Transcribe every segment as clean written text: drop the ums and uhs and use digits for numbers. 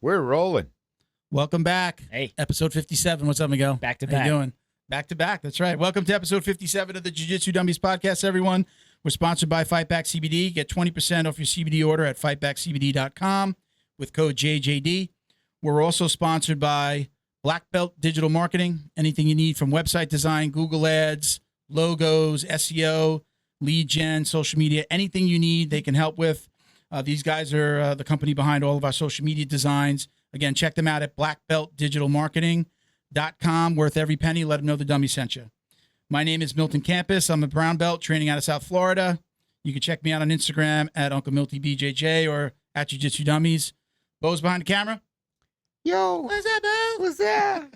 We're rolling. Welcome back. Hey. Episode 57. What's up, Miguel? Back to How back. you doing? Back to back. That's right. Welcome to episode 57 of the Jiu Jitsu Dummies Podcast, everyone. We're sponsored by Fightback CBD. Get 20% off your CBD order at fightbackcbd.com with code JJD. We're also sponsored by Black Belt Digital Marketing. Anything you need from website design, Google Ads, logos, SEO, lead gen, social media, anything you need, they can help with. These guys are the company behind all of our social media designs. Again, check them out at blackbeltdigitalmarketing.com. Worth every penny. Let them know the dummy sent you. My name is Milton Campus. I'm a brown belt training out of South Florida. You can check me out on Instagram at Uncle Milty BJJ or at Jiu Jitsu Dummies. Bo's behind the camera. Yo, What's up, Bo? what's that?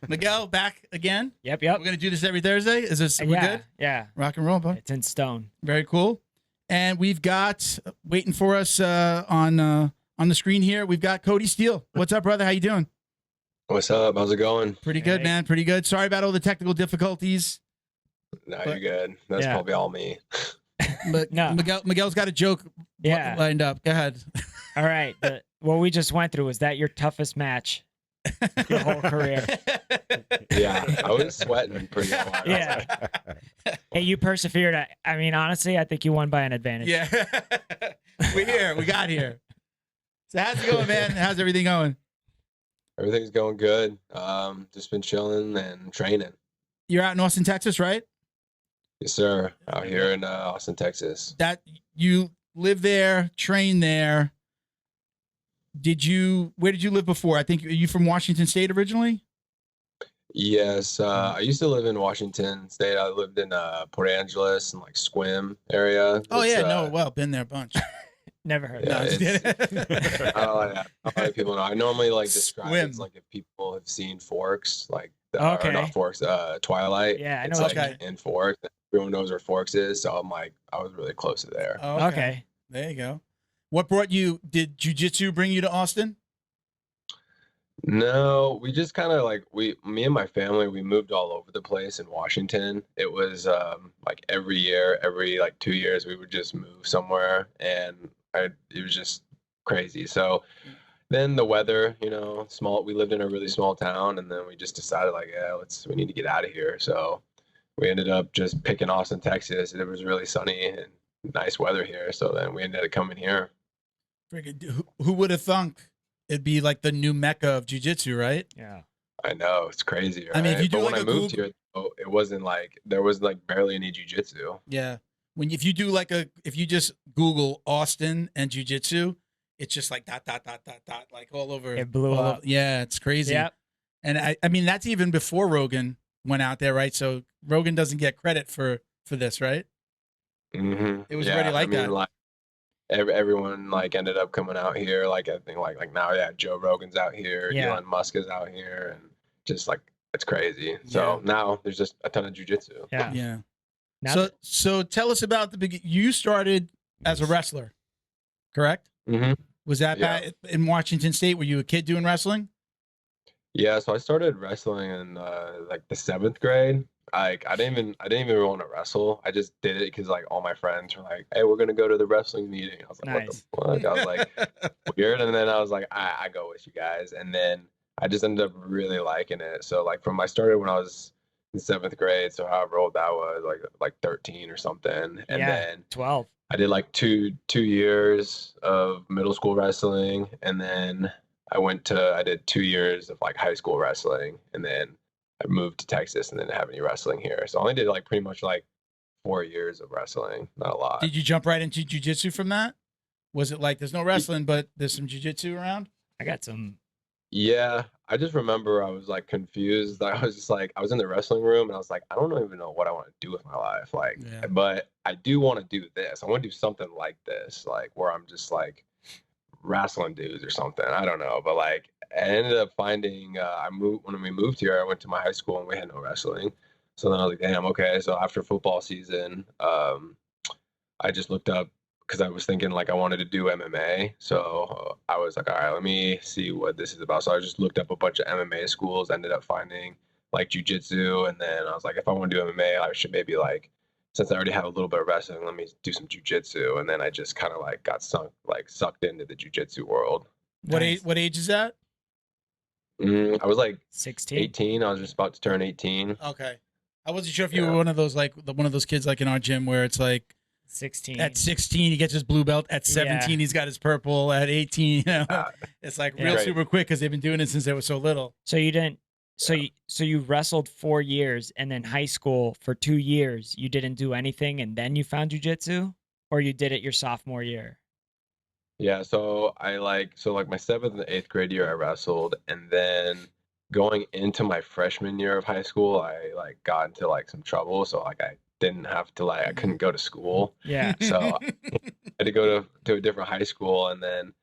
Miguel, back again. Yep. We're going to do this every Thursday. Is this we good? Yeah. Rock and roll, Bo. It's in stone. Very cool. And we've got, waiting for us on the screen here, we've got Kody Steele. What's up, brother? How you doing? What's up? How's it going? Pretty good, Hey. man. Pretty good. Sorry about all the technical difficulties. No, But- you're good. That's Yeah. probably all me. But No. Miguel's got a joke Yeah. lined up. Go ahead. All right. What we just went through, was that your toughest match your whole career? Yeah, I was sweating pretty hard. Yeah. Hey, you persevered. I mean, honestly, I think you won by an advantage. Yeah. We're here. We got here. So how's it going, man? How's everything going? Everything's going good. Just been chilling and training. You're out in Austin, Texas, right? Yes, sir. Out here in Austin, Texas. That you live there, train there. Where did you live before? I think, are you from Washington State originally? Yes, I used to live in Washington State. I lived in Port Angeles and like Squim area. Oh, It's, yeah. Well, been there a bunch. Never heard Yeah, of No, that. just kidding. I don't like people know. I normally like describe it as Swim. like if people have seen Forks, like Okay. or not Forks, Twilight. Yeah, I know It's what like you in Forks. Everyone knows where Forks is, so I'm like, I was really close to there. Oh, Okay. There you go. What brought you? Did jiu-jitsu bring you to Austin? No, we just kind of like me and my family, we moved all over the place in Washington. It was like every year, every like 2 years, we would just move somewhere, and it was just crazy. So then the weather, small. We lived in a really small town, and then we just decided like, yeah, we need to get out of here. So we ended up just picking Austin, Texas. It was really sunny and nice weather here, so then we ended up coming here. Friggin', who would have thunk it'd be like the new mecca of jiu-jitsu, right? Yeah. I know, it's crazy, right? I mean, if you do but like when I a moved Google- here, though, it wasn't like there was like barely any jujitsu. Yeah. If you just Google Austin and jiu-jitsu, it's just like dot, like all over. It blew all up. over. Yeah, it's crazy. Yep. And I mean, that's even before Rogan went out there, right? So Rogan doesn't get credit for this, right? Mm-hmm. It was already like that. Like everyone like ended up coming out here. Like I think like now, yeah, Joe Rogan's out here, Yeah. Elon Musk is out here, and just like it's crazy. So now there's just a ton of jujitsu. Yeah. Yeah. Now So tell us about the beginning. You started as a wrestler, correct? Mm-hmm. Was that Yeah. back in Washington State? Were you a kid doing wrestling? Yeah, so I started wrestling in like the 7th grade. Like I didn't even want to wrestle. I just did it because like all my friends were like, "Hey, we're gonna go to the wrestling meeting." I was like, Nice. "What the fuck?" I was like, weird. And then I was like, I go with you guys. And then I just ended up really liking it. So like I started when I was in 7th grade. So however old that was, like 13 or something. And Yeah. then 12. I did like two years of middle school wrestling, and then I did 2 years of like high school wrestling, and then I moved to Texas and didn't have any wrestling here. So I only did like pretty much like 4 years of wrestling, not a lot. Did you jump right into jiu-jitsu from that? Was it like there's no wrestling, but there's some jiu-jitsu around? I got some. Yeah, I just remember I was like confused. I was just like, I was in the wrestling room and I was like, I don't even know what I want to do with my life. Like, Yeah. but I do want to do this. I want to do something like this, like where I'm just like wrestling dudes or something. I don't know. But like, I ended up finding, when we moved here, I went to my high school and we had no wrestling. So then I was like, damn, okay. So after football season, I just looked up, because I was thinking like I wanted to do MMA. So I was like, all right, let me see what this is about. So I just looked up a bunch of MMA schools, ended up finding like jiu-jitsu. And then I was like, if I want to do MMA, I should maybe like, since I already have a little bit of wrestling, let me do some jiu-jitsu. And then I just kind of like got sucked into the jiu-jitsu world. What Nice. age? What age is that? I was like 16. 18. I was just about to turn 18. Okay. I wasn't sure if you Yeah. were one of those one of those kids like in our gym where it's like 16. at 16 he gets his blue belt, at 17 he's got his purple, at 18 it's like real Right. super quick because they've been doing it since they were so little. So you didn't. So you wrestled 4 years, and then high school for 2 years you didn't do anything, and then you found jujitsu, or you did it your sophomore year. Yeah, so my 7th and 8th grade year I wrestled, and then going into my freshman year of high school, I like got into like some trouble, so like I didn't have to I couldn't go to school. Yeah. So I had to go to a different high school, and then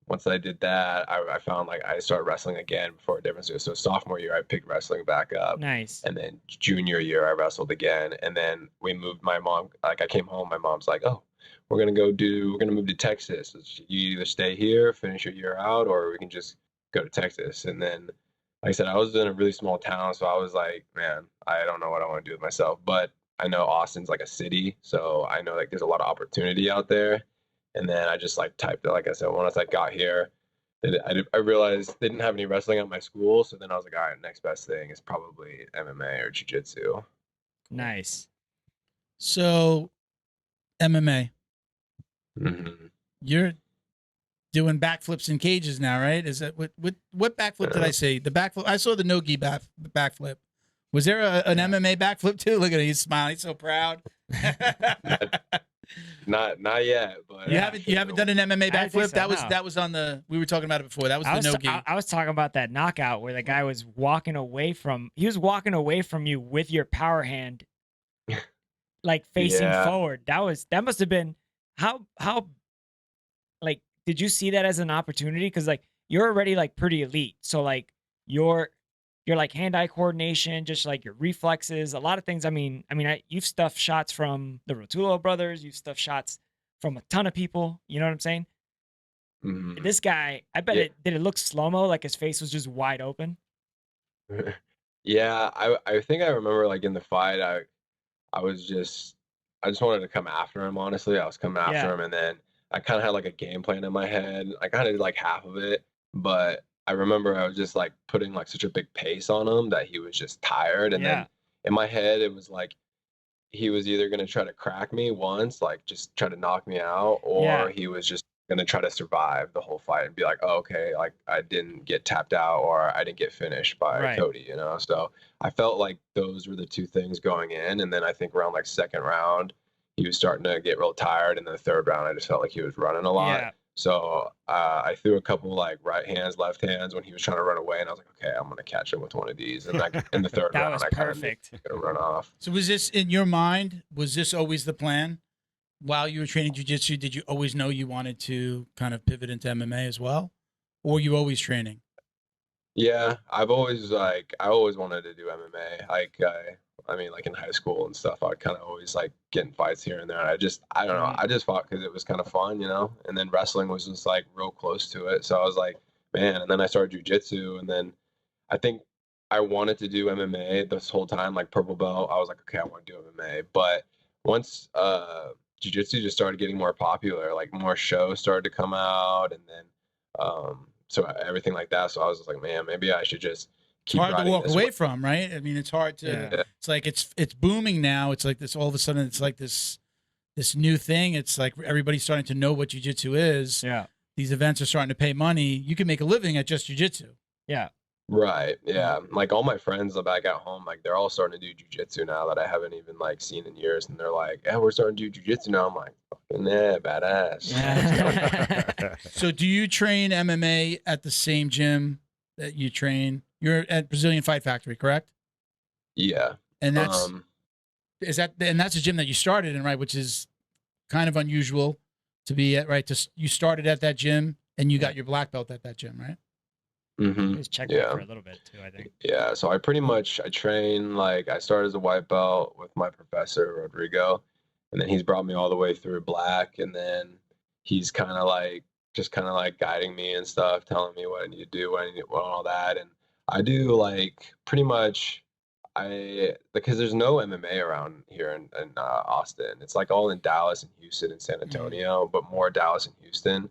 once I did that, I found like I started wrestling again before a different year. So sophomore year I picked wrestling back up. Nice. And then junior year I wrestled again, and then we moved. My mom, like I came home, my mom's like, "Oh, we're gonna move to Texas. You either stay here, finish your year out, or we can just go to Texas." And then, like I said, I was in a really small town, so I was like, man, I don't know what I want to do with myself. But I know Austin's like a city, so I know like there's a lot of opportunity out there. And then I just like typed it, like I said, once I got here, I realized they didn't have any wrestling at my school. So then I was like, all right, next best thing is probably MMA or jiu-jitsu. Nice. So MMA, Mm-hmm. you're doing backflips in cages now, right? Is that what backflip did I say? The backflip, I saw the no-gi backflip. Was there an MMA backflip too? Look at him, he's smiling, he's so proud. Not yet, but You haven't done an MMA I don't think backflip? so, no. That was on the, we were talking about it before. That was the no-gi. I was talking about that knockout where the guy was walking away from you with your power hand, like facing Yeah. forward. That must have been how like, did you see that as an opportunity? Because like you're already like pretty elite, so like your like hand-eye coordination, just like your reflexes, a lot of things. I mean, you've stuffed shots from the Rotullo brothers, you've stuffed shots from a ton of people. You know what I'm saying? Mhm. This guy, I bet Yeah. did it look slow-mo, like his face was just wide open? Yeah, I think I remember like in the fight, I just wanted to come after him. Honestly, I was coming after Yeah. him, and then I kind of had like a game plan in my head. I kind of did like half of it, but I remember I was just like putting like such a big pace on him that he was just tired. And Yeah. then in my head, it was like he was either gonna try to crack me once, like just try to knock me out, or Yeah. he was just gonna try to survive the whole fight and be like, oh, okay, like I didn't get tapped out or I didn't get finished by Right. Cody, So I felt like those were the two things going in. And then I think around like second round, he was starting to get real tired. And then the third round, I just felt like he was running a lot. Yeah. So I threw a couple like right hands, left hands when he was trying to run away, and I was like, okay, I'm gonna catch him with one of these. And like in the third That round, was I kind of perfect. gonna run off. So was this in your mind? Was this always the plan? While you were training jiu-jitsu, did you always know you wanted to kind of pivot into MMA as well? Or were you always training? Yeah, I always wanted to do MMA. I mean, like in high school and stuff, I'd kind of always like get in fights here and there. And I don't know, I just fought because it was kind of fun, And then wrestling was just like real close to it. So I was like, man. And then I started jujitsu, and then I think I wanted to do MMA this whole time, like purple belt. I was like, okay, I want to do MMA. But once jiu-jitsu just started getting more popular, like more shows started to come out, and then so everything like that. So I was just like, man, maybe I should just It's keep hard to riding walk this away wave. from, right? I mean, it's hard to. Yeah. It's like it's booming now. It's like this all of a sudden. It's like this new thing. It's like everybody's starting to know what jiu-jitsu is. Yeah. These events are starting to pay money. You can make a living at just jiu-jitsu. Yeah. Right. Yeah. Like all my friends back at home, like they're all starting to do jujitsu now that I haven't even like seen in years. And they're like, yeah, we're starting to do jujitsu now. I'm like, fucking yeah, badass. So do you train MMA at the same gym that you train? You're at Brazilian Fight Factory, correct? Yeah. And that's that's a gym that you started in, right? Which is kind of unusual to be at, right? You started at that gym and you got your black belt at that gym, right? Mm-hmm. Just checked Yeah. for a little bit too, I think. Yeah, so I train, like I started as a white belt with my professor Rodrigo, and then he's brought me all the way through black, and then he's kind of like guiding me and stuff, telling me what I need to do, all that. And I do like pretty much because there's no MMA around here in Austin. It's like all in Dallas and Houston and San Antonio, but more Dallas and Houston.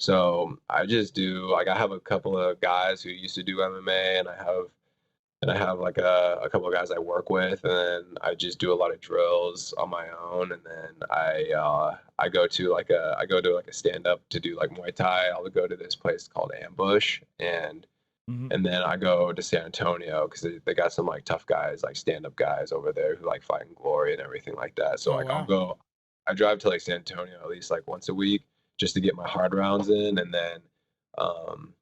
So I just do like I have a couple of guys who used to do MMA, and I have like a couple of guys I work with, and then I just do a lot of drills on my own, and then I go to like a stand up to do like Muay Thai. I'll go to this place called Ambush, and then I go to San Antonio because they got some like tough guys, like stand up guys over there who like fight in glory and everything like that. So like wow. I drive to like San Antonio at least like once a week just to get my hard rounds in, um,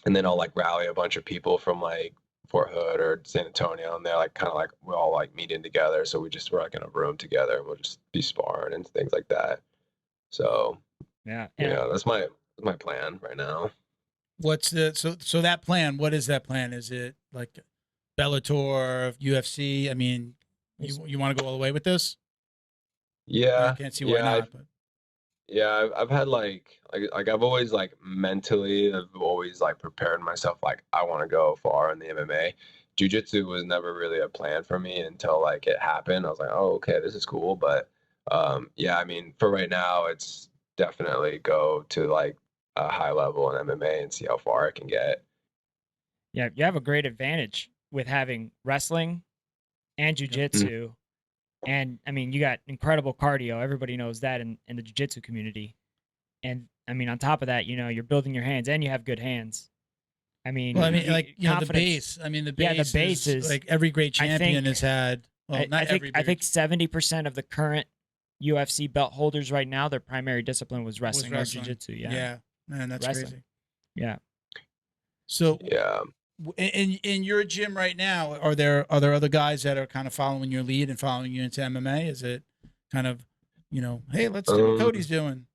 and then I'll like rally a bunch of people from like Fort Hood or San Antonio, and they're like kind of like we're all like meeting together. So we're like in a room together, and we'll just be sparring and things like that. So Yeah. that's my plan right now. What's the so that plan? What is that plan? Is it like Bellator, UFC? I mean, you want to go all the way with this? Yeah, I can't see why not. But. Yeah, I've had like I've always like mentally I've always like prepared myself like I want to go far in the MMA. Jiu-jitsu was never really a plan for me until like it happened. I was like, oh, okay, this is cool. But yeah, I mean, for right now, it's definitely go to like a high level in MMA and see how far I can get. Yeah, you have a great advantage with having wrestling and jujitsu. And I mean, you got incredible cardio. Everybody knows that in the jiu-jitsu community. And I mean, on top of that, you're building your hands and you have good hands. I mean, well, I mean, like the confidence. base. I mean, the base. Yeah, the base is like every great champion has had. Well, not every. I think 70% of the current UFC belt holders right now, their primary discipline was wrestling or jiu-jitsu. Yeah. Yeah, man, that's Wrestling. crazy. Yeah. So yeah, in your gym right now, are there other guys that are kind of following your lead and following you into MMA? Is it kind of, hey, let's see what Kody's doing?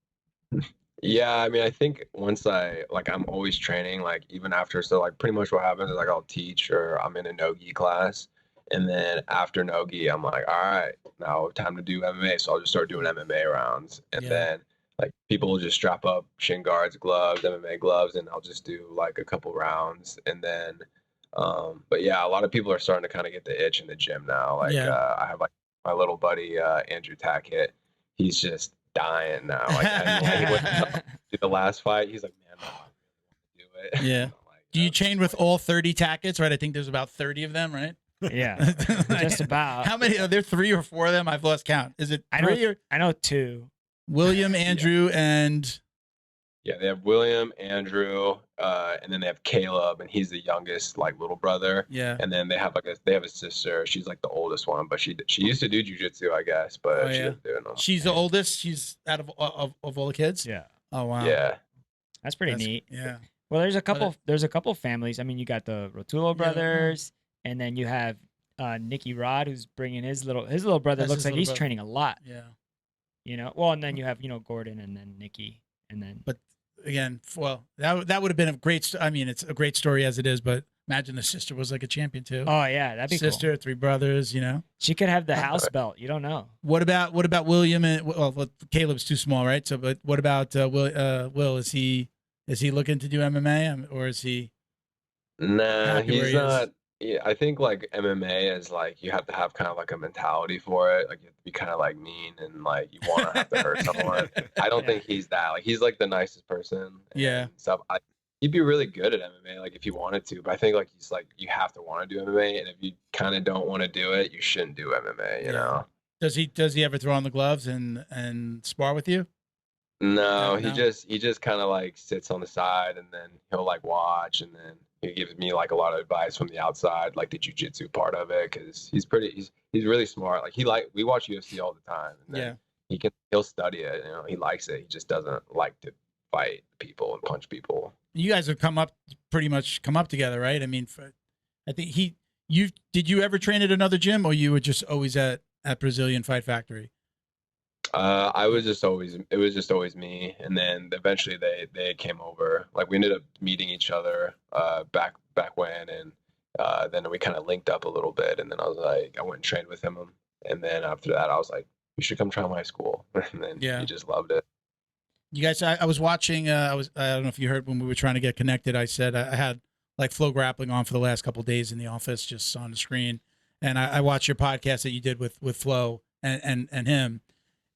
Yeah, I mean, I think once I'm always training, like even after, so like pretty much what happens is like I'll teach or I'm in a no-gi class. And then after no-gi, I'm like, all right, now time to do MMA. So I'll just start doing MMA rounds. And then like people will just strap up shin guards, gloves, MMA gloves, and I'll just do like a couple rounds. And then, but yeah, a lot of people are starting to kind of get the itch in the gym now. Like I have like my little buddy, Andrew Tackett. He's just dying now. Like he went to the last fight. He's like, man, no, I really want to do it. Yeah. Like, do you train with all 30 Tackets? Right. I think there's about 30 of them, right? Yeah. Just about. How many are there? 3 or 4 of them? I've lost count. Is it 3 I know 2. William, Andrew, and yeah, they have William, Andrew, and then they have Caleb, and he's the youngest, like little brother. Yeah. And then they have a sister. She's like the oldest one, but she used to do jiu-jitsu, I guess, but she doesn't do it no more. She's the oldest. She's out of all the kids. Yeah. Oh wow. Yeah. That's pretty neat. Yeah. Well, there's a couple families. I mean, you got the Rotullo brothers, and then you have Nicky Rod, who's bringing his little brother. That's Looks like he's brother. training a lot. Yeah. Well, and then you have Gordon, and then Nicky, and then. But again, well, that would have been a great. I mean, it's a great story as it is, but imagine the sister was like a champion too. Oh yeah, that'd be sister, cool. 3 brothers. She could have the house belt. You don't know. What about William and well, Caleb's too small, right? So, but what about Will? Is he looking to do MMA or is he? Nah, he's not. Yeah, I think like MMA is like you have to have kind of like a mentality for it. Like you have to be kind of like mean and like you want to have to hurt someone. I don't think he's that. Like he's like the nicest person. Yeah. Stuff. He'd be really good at MMA, like if you wanted to. But I think like he's like you have to want to do MMA, and if you kind of don't want to do it, you shouldn't do MMA. You know. Does he ever throw on the gloves and spar with you? No, he just kind of like sits on the side, and then he'll like watch, and then he gives me like a lot of advice from the outside, like the jiu-jitsu part of it, because he's really smart. Like we watch UFC all the time, and then he'll study it. He likes it. He just doesn't like to fight people and punch people. You guys have pretty much come up together, right? I mean, I think did you ever train at another gym, or you were just always at Brazilian Fight Factory? It was just always me, and then eventually they came over. Like we ended up meeting each other back when, and then we kind of linked up a little bit, and then I went and trained with him, and then after that I was like, you should come try my school, and then he just loved it. You guys, I was watching. I don't know if you heard when we were trying to get connected. I said I had like Flow Grappling on for the last couple of days in the office, just on the screen, and I watched your podcast that you did with Flo and him.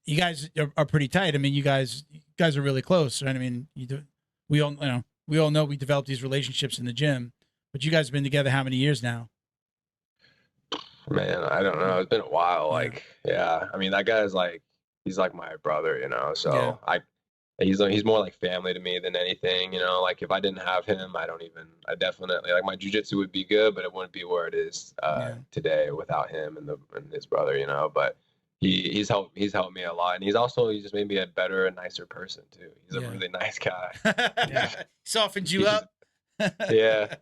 You guys are pretty tight. I mean, you guys are really close, right? I mean, you do we all know we developed these relationships in the gym, but you guys have been together how many years now? Man, I don't know. It's been a while. Yeah. Like, yeah. I mean, that guy's like, he's like my brother, you know. So he's more like family to me than anything, you know. Like if I didn't have him, I definitely like my jujitsu would be good, but it wouldn't be where it is today without him and his brother, you know. But he's helped me a lot, and he's just made me a better and nicer person too. He's a really nice guy. Softened you up. Yeah.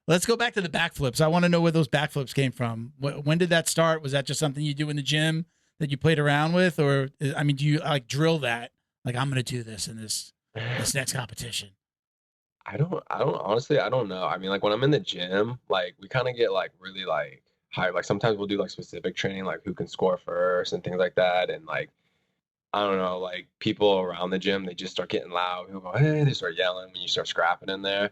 Let's go back to the backflips. I want to know where those backflips came from. When did that start? Was that just something you do in the gym that you played around with, or I mean, do you like drill that? Like, I'm gonna do this in this next competition. I don't honestly, I don't know. I mean, like when I'm in the gym, like we kind of get like really like high. Like sometimes we'll do like specific training, like who can score first and things like that. And like I don't know, like people around the gym, they just start getting loud. People go, hey, they start yelling when you start scrapping in there.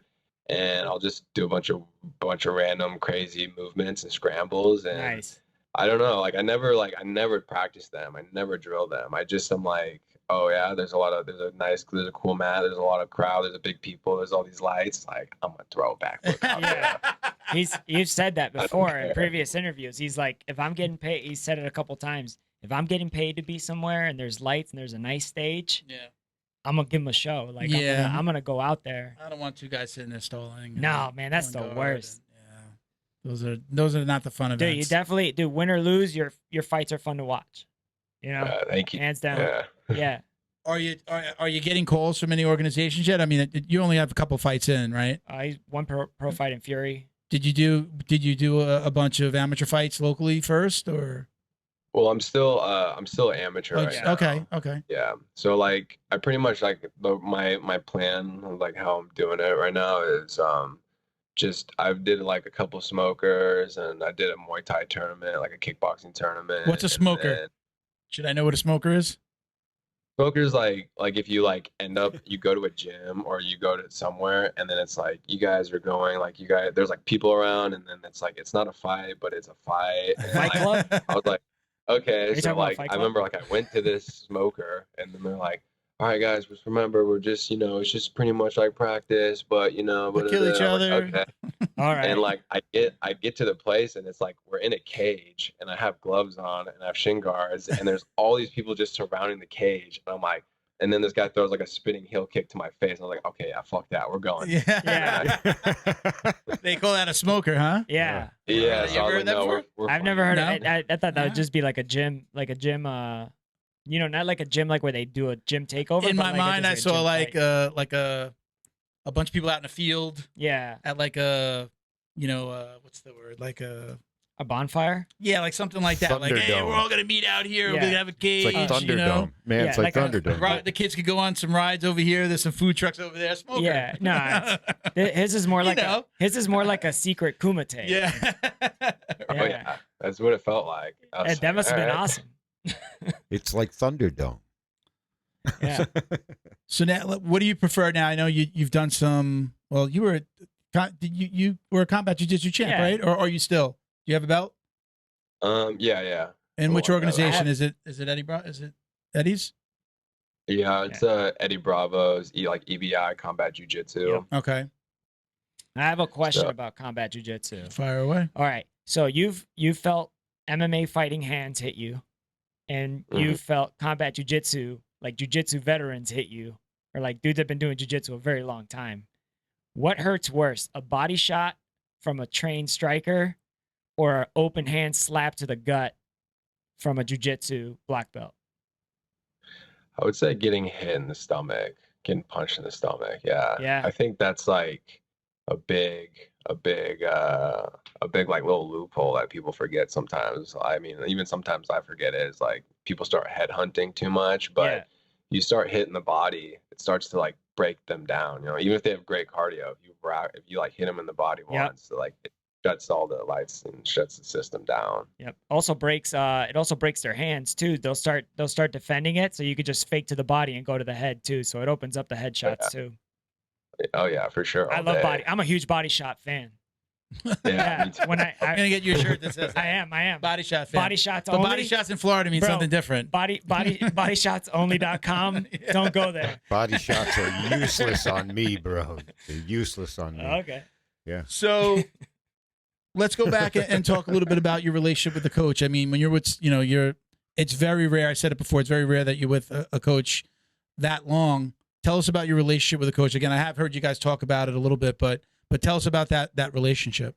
And I'll just do a bunch of random crazy movements and scrambles. And Nice. I don't know, like I never practice them. I never drill them. I'm like, oh yeah, there's a cool mat, there's a lot of crowd, there's a big people, there's all these lights. Like I'm gonna throw a backflip out there. You've said that before in previous interviews. He's like, if I'm getting paid, he said it a couple times. If I'm getting paid to be somewhere and there's lights and there's a nice stage, I'm gonna give him a show. Like I'm gonna go out there. I don't want two guys sitting there stalling. No, man, that's the worst. Those are not the fun events. Dude, you definitely win or lose, your fights are fun to watch. You know, thank you. Hands down. Yeah. Are you getting calls from any organizations yet? I mean, you only have a couple fights in, right? I one pro fight in Fury. Did you do a bunch of amateur fights locally first, or? Well, I'm still amateur right now. Okay. Yeah. So like I pretty much like my plan, like how I'm doing it right now is just I did like a couple smokers and I did a Muay Thai tournament, like a kickboxing tournament. What's a smoker? Should I know what a smoker is? Smoker's like if you like end up you go to a gym or you go to somewhere and then it's like you guys are going like there's like people around and then it's like it's not a fight but it's a fight. And, Fight club? I was like, okay, so like I remember like I went to this smoker and then they're like, all right guys, just remember we're just it's just pretty much like practice, but we kill each other. Like, okay. All right. And like I get to the place and it's like we're in a cage and I have gloves on and I have shin guards and there's all these people just surrounding the cage and I'm like, and then this guy throws like a spinning heel kick to my face. And I'm like, okay, yeah, fuck that, we're going. Yeah. They call that a smoker, huh? Yeah. Yeah. You ever heard that before? I've never heard of it. I thought that would just be like a gym, not like a gym like where they do a gym takeover. In my like mind, I saw like a bunch of people out in a field. Yeah. At like a, what's the word? Like a bonfire. Yeah, like something like that. Like, hey, we're all gonna meet out here. We're gonna have a cage. It's like Thunderdome, man. It's like Thunderdome. The kids could go on some rides over here. There's some food trucks over there. Smoker. Yeah, no, his is more like a secret kumite. Yeah. Oh yeah, that's what it felt like. That must have been awesome. It's like Thunderdome. Yeah. So now, what do you prefer now? I know you've done some. Well, you were a combat jiu-jitsu champ, right? Or are you still? Do you have a belt? Yeah. And which organization is it? Is it Eddie's? Yeah, it's Eddie Bravo's like EBI Combat Jiu-Jitsu. Yep. Okay. I have a question about combat jiu-jitsu. Fire away. All right. So you've felt MMA fighting hands hit you, and you felt combat jiu-jitsu, like jiu-jitsu veterans hit you, or like dudes that have been doing jiu-jitsu a very long time. What hurts worse, a body shot from a trained striker or an open hand slap to the gut from a jiu-jitsu black belt? I would say getting hit in the stomach, getting punched in the stomach. Yeah. I think that's like a big like little loophole that people forget sometimes. I mean, even sometimes I forget it. Is like people start head hunting too much, but you start hitting the body, it starts to like break them down. Even if they have great cardio, if you like hit them in the body once, like it shuts all the lights and shuts the system down. Yep. Also breaks. It also breaks their hands too. They'll start defending it, so you could just fake to the body and go to the head too. So it opens up the headshots too. Oh yeah, for sure. I love body. I'm a huge body shot fan. Yeah, me too. When I'm gonna get you a shirt that says I am. Body Shot fan. Body shots But only. Body Shots in Florida means Bro, something different. bodyshotsonly.com. Yeah. Don't go there. Body shots are useless on me, bro. They're useless on me. Okay. So let's go back and talk a little bit about your relationship with the coach. I mean, when you're with, it's very rare. I said it before. It's very rare that you're with a coach that long. Tell us about your relationship with the coach. Again, I have heard you guys talk about it a little bit, but tell us about that relationship.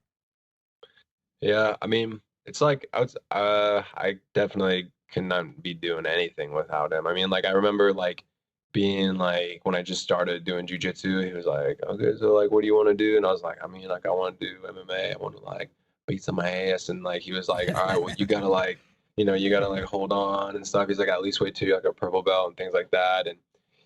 Yeah, I mean, it's like I definitely cannot be doing anything without him. I mean, like I remember like being like when I just started doing jiu-jitsu, he was like, okay, so like what do you want to do? And I was like, I mean, like I want to do MMA. I want to like beat some ass. And like he was like, all right, well you gotta like, you gotta like hold on and stuff. He's like, at least wait till you're like a purple belt and things like that. And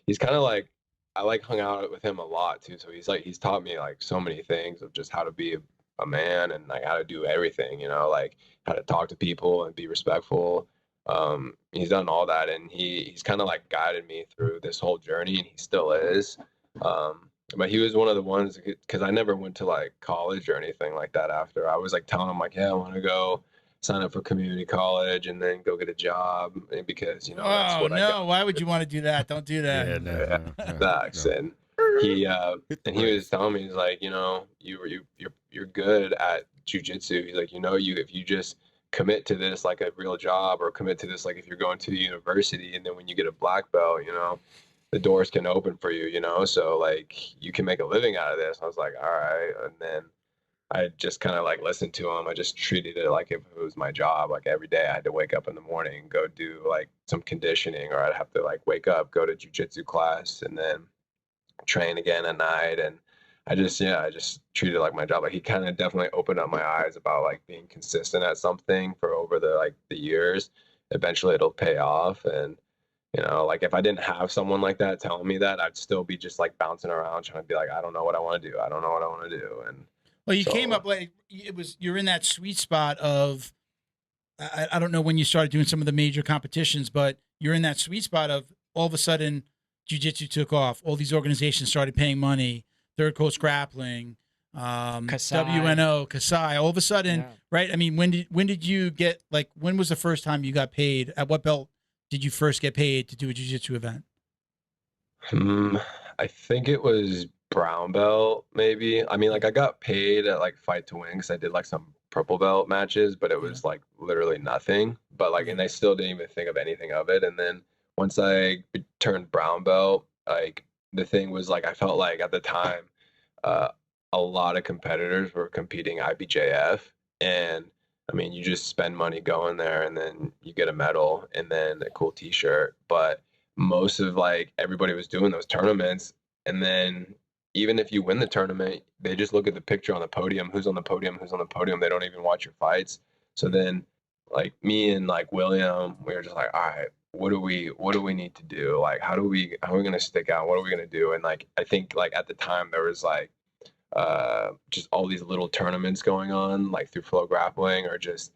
he's kind of like, I like hung out with him a lot too. So he's taught me like so many things of just how to be a man and like how to do everything, like how to talk to people and be respectful. He's done all that, and he's kind of like guided me through this whole journey, and he still is. But he was one of the ones, because I never went to like college or anything like that after. I was like telling him like, yeah, I want to go sign up for community college and then go get a job, and because that's what I got. Why would you want to do that? Don't do that. Yeah, no. And he was telling me, he's like, you're good at jiu-jitsu. He's like, if you just commit to this like a real job, or commit to this like if you're going to the university, and then when you get a black belt, the doors can open for you, so like you can make a living out of this. I was like, all right. And then I just kind of like listened to him. I just treated it like if it was my job. Like every day I had to wake up in the morning, go do like some conditioning, or I'd have to like wake up, go to jiu-jitsu class, and then train again at night. And I just treated it like my job. Like he kind of definitely opened up my eyes about like being consistent at something for over the years. Eventually it'll pay off. And like if I didn't have someone like that telling me that, I'd still be just like bouncing around trying to be like, I don't know what I want to do. I don't know what I want to do. And well, you came up like you're in that sweet spot of, I don't know when you started doing some of the major competitions, but you're in that sweet spot of all of a sudden jiu-jitsu took off. All these organizations started paying money. Third Coast Grappling, Kasai. WNO, Kasai. All of a sudden, right? I mean, when did you get when was the first time you got paid? At what belt did you first get paid to do a jiu-jitsu event? I think it was brown belt, maybe. I mean, like I got paid at like Fight to Win because I did like some purple belt matches, but it was like literally nothing. But like, and I still didn't even think of anything of it. And then once I turned brown belt, like the thing was like I felt like at the time, a lot of competitors were competing IBJF, and I mean, you just spend money going there, and then you get a medal, and then a cool T-shirt. But most of like everybody was doing those tournaments, and then even if you win the tournament, they just look at the picture on the podium, who's on the podium, who's on the podium. They don't even watch your fights. So then, like me and like William, we were just like, all right, what do we need to do? Like, how are we going to stick out? What are we going to do? And like, I think like at the time there was like, just all these little tournaments going on, like through Flow Grappling, or just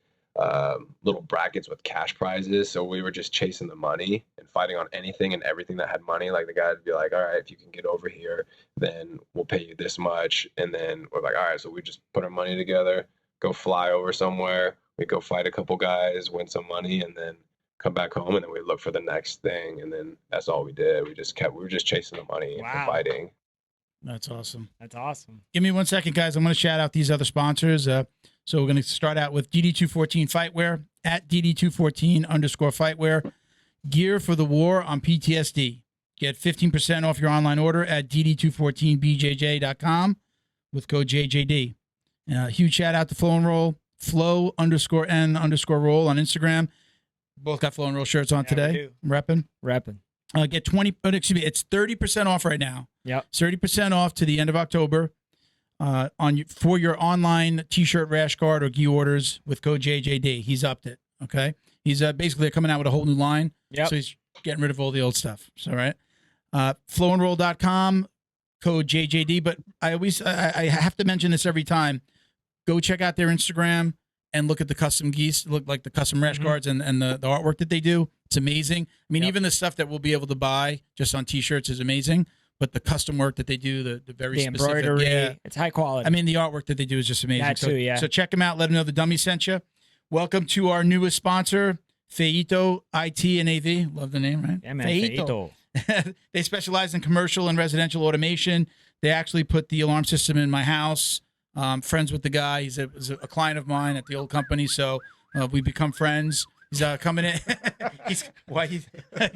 little brackets with cash prizes. So we were just chasing the money and fighting on anything and everything that had money. Like the guy would be like, all right, if you can get over here, then we'll pay you this much. And then we're like, all right, so we just put our money together, go fly over somewhere, we go fight a couple guys, win some money, and then come back home, and then we look for the next thing. And then that's all we did. We were just chasing the money and fighting. That's awesome. That's awesome. Give me 1 second, guys. I'm going to shout out these other sponsors. So we're going to start out with DD214 Fightwear, at DD214_Fightwear. Gear for the war on PTSD. Get 15% off your online order at DD214BJJ.com with code JJD. Huge shout out to Flow and Roll, Flow_N_Roll on Instagram. Both got Flow and Roll shirts on today. Repping. Get it's 30% off right now. Yep. 30% off to the end of October for your online t-shirt, rash guard, or gi orders with code JJD. He's upped it. Okay. He's basically coming out with a whole new line. Yep. So he's getting rid of all the old stuff. So, right. Flowandroll.com, code JJD. But I have to mention this every time. Go check out their Instagram and look at the custom geese, look like the custom rash guards and the artwork that they do. It's amazing. I mean, even the stuff that we'll be able to buy just on t-shirts is amazing. but the custom work that they do, the very The specific, embroidery, yeah. it's high quality. I mean, the artwork that they do is just amazing. That too, yeah. So check them out. Let them know the dummy sent you. Welcome to our newest sponsor, Feito IT and AV. Love the name, right? yeah, man. Feito. They specialize in commercial and residential automation. They actually put the alarm system in my house. Friends with the guy. He's a client of mine at the old company, so we become friends. He's coming in. he's I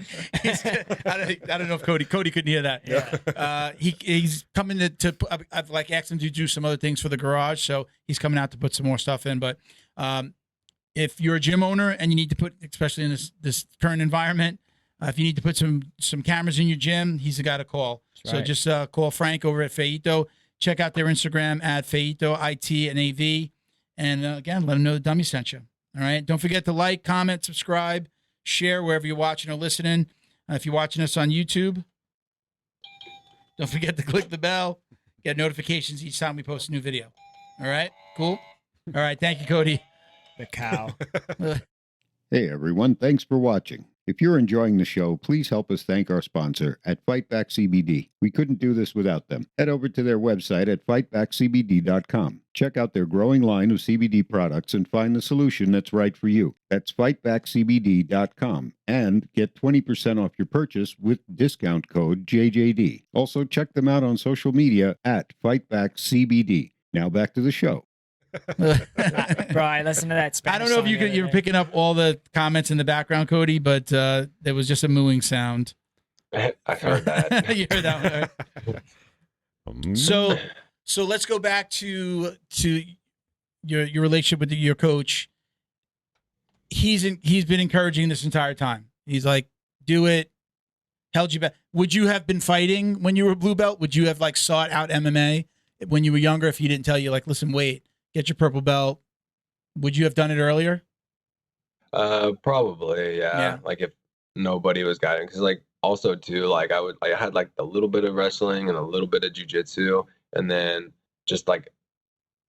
don't know if Cody couldn't hear that. Yeah. He's coming to I've like asked him to do some other things for the garage, so he's coming out to put some more stuff in. But if you're a gym owner and you need to put, especially in this current environment, if you need to put some cameras in your gym, he's the guy to call. That's So right. just call Frank over at Feito. Check out their Instagram at Feito IT and AV, and again, let them know the dummy sent you. All right. Don't forget to like, comment, subscribe, share wherever you're watching or listening. If you're watching us on YouTube, don't forget to click the bell, get notifications each time we post a new video. All right. Cool. All right. Thank you, Cody. The cow. Hey everyone, thanks for watching. If you're enjoying the show, please help us thank our sponsor at Fightback CBD. We couldn't do this without them. Head over to their website at fightbackcbd.com. Check out their growing line of CBD products and find the solution that's right for you. That's fightbackcbd.com and get 20% off your purchase with discount code JJD. Also check them out on social media at FightbackCBD. Now back to the show. Bro, I listened to that Spanish I don't know if song the other you're day. picking up all the comments in the background, Cody, but there was just a mooing sound. I heard that. You heard that one, right? So let's go back to your relationship with your coach. He's been encouraging this entire time. He's like, do it, held you back. Would you have been fighting when you were blue belt? Would you have like sought out MMA when you were younger if he didn't tell you, like, listen, wait, get your purple belt? Would you have done it earlier? Probably, yeah. Yeah. Like if nobody was guiding, because like also too, like I had like a little bit of wrestling and a little bit of jujitsu, and then just like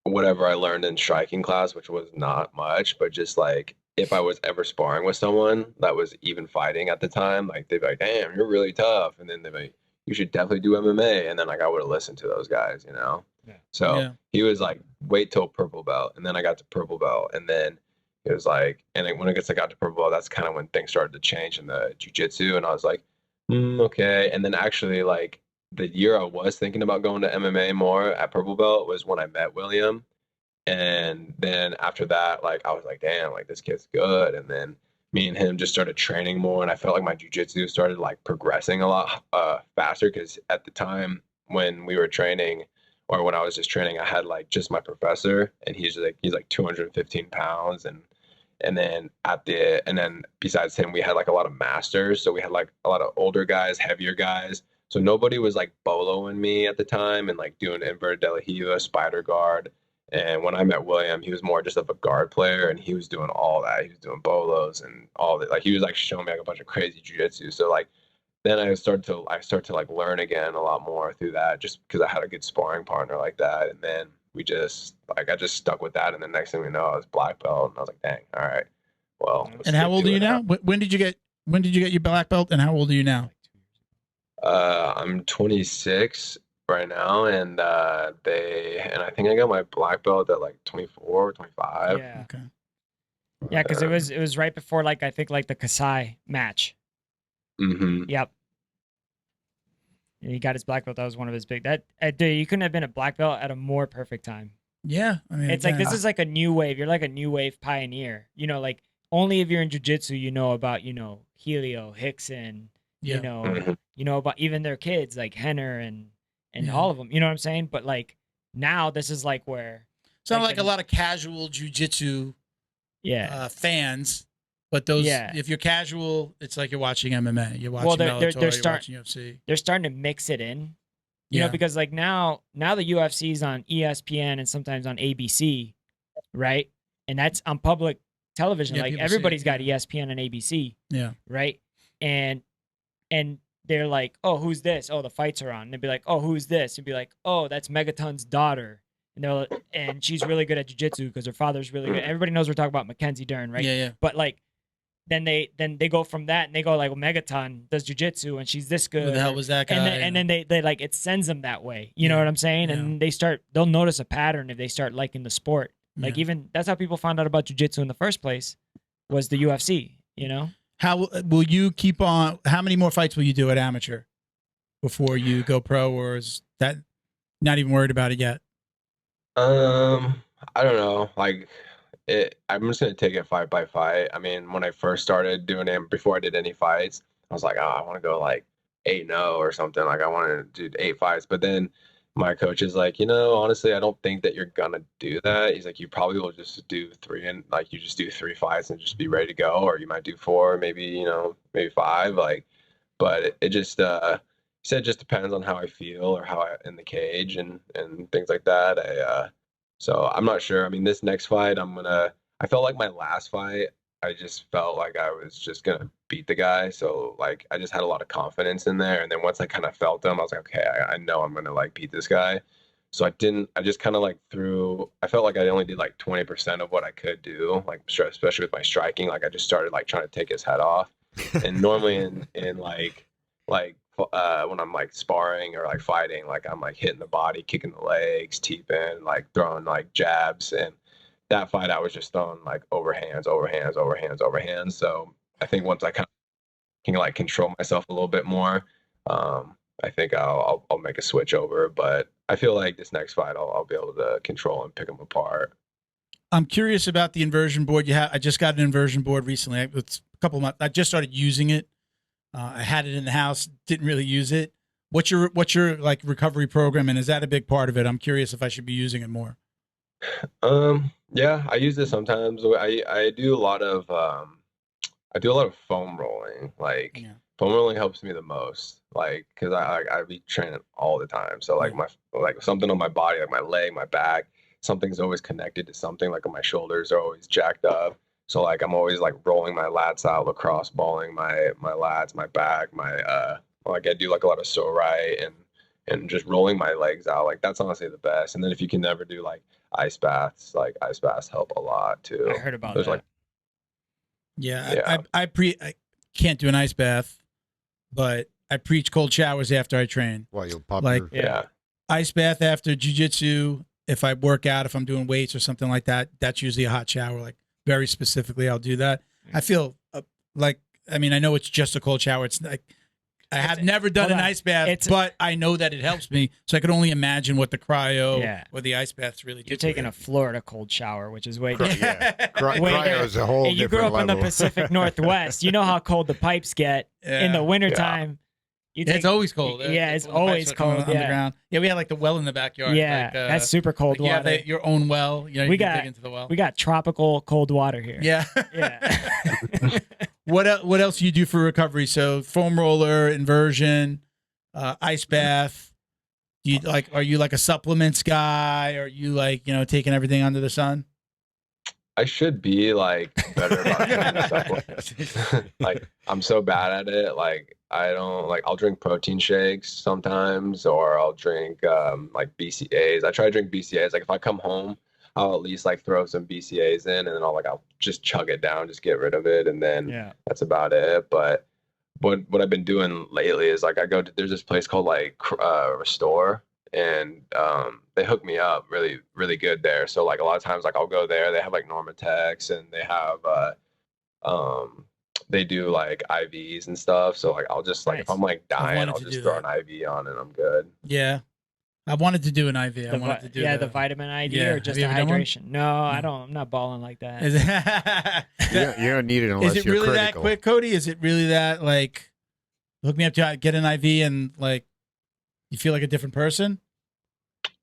whatever I learned in striking class, which was not much, but just like if I was ever sparring with someone that was even fighting at the time, like they'd be like, "Damn, you're really tough," and then they'd be like, "You should definitely do MMA," and then like I would have listened to those guys, you know. Yeah. So Yeah. he was like, "Wait till purple belt," and then I got to purple belt, and then it was like, and then when I got to purple belt, that's kind of when things started to change in the jiu-jitsu, and I was like, okay. And then actually, like the year I was thinking about going to MMA more at purple belt was when I met William, and then after that, like I was like, damn, like this kid's good, and then me and him just started training more, and I felt like my jiu-jitsu started like progressing a lot faster, because at the time when we were training, or when I was just training, I had like just my professor, and he's like 215 pounds, and then besides him, we had like a lot of masters, so we had like a lot of older guys, heavier guys, so nobody was like boloing me at the time and like doing inverted de la Riva, spider guard. And when I met William, he was more just of a guard player, and he was doing all that. He was doing bolos and all that. Like he was like showing me like a bunch of crazy jiu-jitsu. So like then I start to like learn again a lot more through that, just because I had a good sparring partner like that. And then I just stuck with that. And the next thing we know, I was black belt, and I was like, dang, all right, well. let's And how stick old to are you it now? When did you get your black belt, and how old are you now? I'm 26 right now, and I think I got my black belt at like 24, 25. Yeah. Okay. Yeah, because it was right before like I think like the Kasai match. Mm-hmm. Yep. And he got his black belt. That was one of his big. Dude, you couldn't have been a black belt at a more perfect time. Yeah, I mean, It's like again, this is like a new wave. You're like a new wave pioneer. You know, like only if you're in jiu-jitsu, you know about Helio, Hickson. Yeah. Mhm. You know about even their kids like Henner and Yeah. all of them. You know what I'm saying? But like now, this is like where. it's not like like the- a lot of casual jujitsu Yeah. fans, but those. Yeah. If you're casual, it's like you're watching MMA. You're watching Well, they're Bellator. You're start- watching UFC. They're starting to mix it in. You Yeah. know, because like now the UFC's on ESPN and sometimes on ABC, right? And that's on public television. Yeah, like people see everybody's it, got yeah. ESPN and ABC, Yeah. right? And they're like, oh, who's this? Oh, the fights are on. And they'd be like, oh, who's this? And be like, oh, that's Megaton's daughter. And she's really good at jiu-jitsu because her father's really good. Everybody knows we're talking about Mackenzie Dern, right? Yeah. Yeah. But like then they go from that and they go like, well, Megaton does jujitsu and she's this good. Who the hell was that guy? And then they like, it sends them that way. You know what I'm saying? Yeah. And they'll notice a pattern if they start liking the sport. Like even that's how people found out about jujitsu in the first place, was the UFC, you know? How will you keep on? How many more fights will you do at amateur before you go pro, or is that not even worried about it yet? I don't know. Like, I'm just gonna take it fight by fight. I mean, when I first started doing it, before I did any fights, I was like, oh, I want to go like 8-0 or something. Like, I want to do 8 fights. But then my coach is like, honestly, I don't think that you're gonna do that. He's like, you probably will just do 3, and like you just do 3 fights and just be ready to go, or you might do 4, maybe maybe 5. Like, but it just he said it just depends on how I feel or how I in the cage and things like that. So I'm not sure. I mean, this next fight, I felt like my last fight, I just felt like I was just going to beat the guy. So like, I just had a lot of confidence in there. And then once I kind of felt him, I was like, okay, I know I'm going to like beat this guy. So I just kind of like I felt like I only did like 20% of what I could do, like especially with my striking. Like I just started like trying to take his head off. And normally in like when I'm like sparring or like fighting, like I'm like hitting the body, kicking the legs, teeping, like throwing like jabs. And that fight, I was just throwing like overhands. So I think once I kind of can like control myself a little bit more, I think I'll make a switch over. But I feel like this next fight, I'll be able to control and pick them apart. I'm curious about the inversion board you have. I just got an inversion board recently. It's a couple of months. I just started using it. I had it in the house, didn't really use it. What's your like recovery program, and is that a big part of it? I'm curious if I should be using it more. Yeah, I use this sometimes. I do a lot of foam rolling. Like foam rolling helps me the most. Like because I be training all the time. So like like something on my body, like my leg, my back, something's always connected to something. Like my shoulders are always jacked up. So like I'm always like rolling my lats out, lacrosse balling my lats, my back, like I do like a lot of so right and just rolling my legs out. Like that's honestly the best. And then if you can never do like ice baths, like ice baths help a lot too. I heard about that. Like, I can't do an ice bath, but I preach cold showers after I train. Well, you'll pop like ice bath after jiu-jitsu. If I work out, if I'm doing weights or something like that, that's usually a hot shower. Like very specifically, I'll do that. I feel I know it's just a cold shower. It's like I have never done an ice bath, but I know that it helps me. So I can only imagine what the cryo or the ice baths really do. You're taking a Florida cold shower, which is way different. Cryo is a whole different you grew up level. in the Pacific Northwest. You know how cold the pipes get in the wintertime. It's always cold. It's always cold on the ground. Yeah, we had like the well in the backyard. Yeah, like, that's super cold water. Yeah, your own well. You can dig into the well. We got tropical cold water here. Yeah. Yeah. What else do you do for recovery? So foam roller, inversion, ice bath. Do you are you like a supplements guy? Or are you like, taking everything under the sun? I should be like better about taking supplements. Like I'm so bad at it. Like I don't I'll drink protein shakes sometimes, or I'll drink like BCAAs. I try to drink BCAAs. Like if I come home, I'll at least like throw some BCAAs in, and then I'll just chug it down, just get rid of it, and then that's about it. But what I've been doing lately is like there's this place called like Restore, and they hook me up really, really good there. So like a lot of times like I'll go there, they have like Normatex, and they have they do like IVs and stuff. So like I'll just like if I'm like dying, I'll just throw an IV on and I'm good. Yeah. I wanted to do an IV. I wanted to do the vitamin IV or just a hydration. No, I don't. I'm not balling like that. You don't need it unless Is it you're really critical. that quick, Cody? Is it really that like hook me up to get an IV and like you feel like a different person?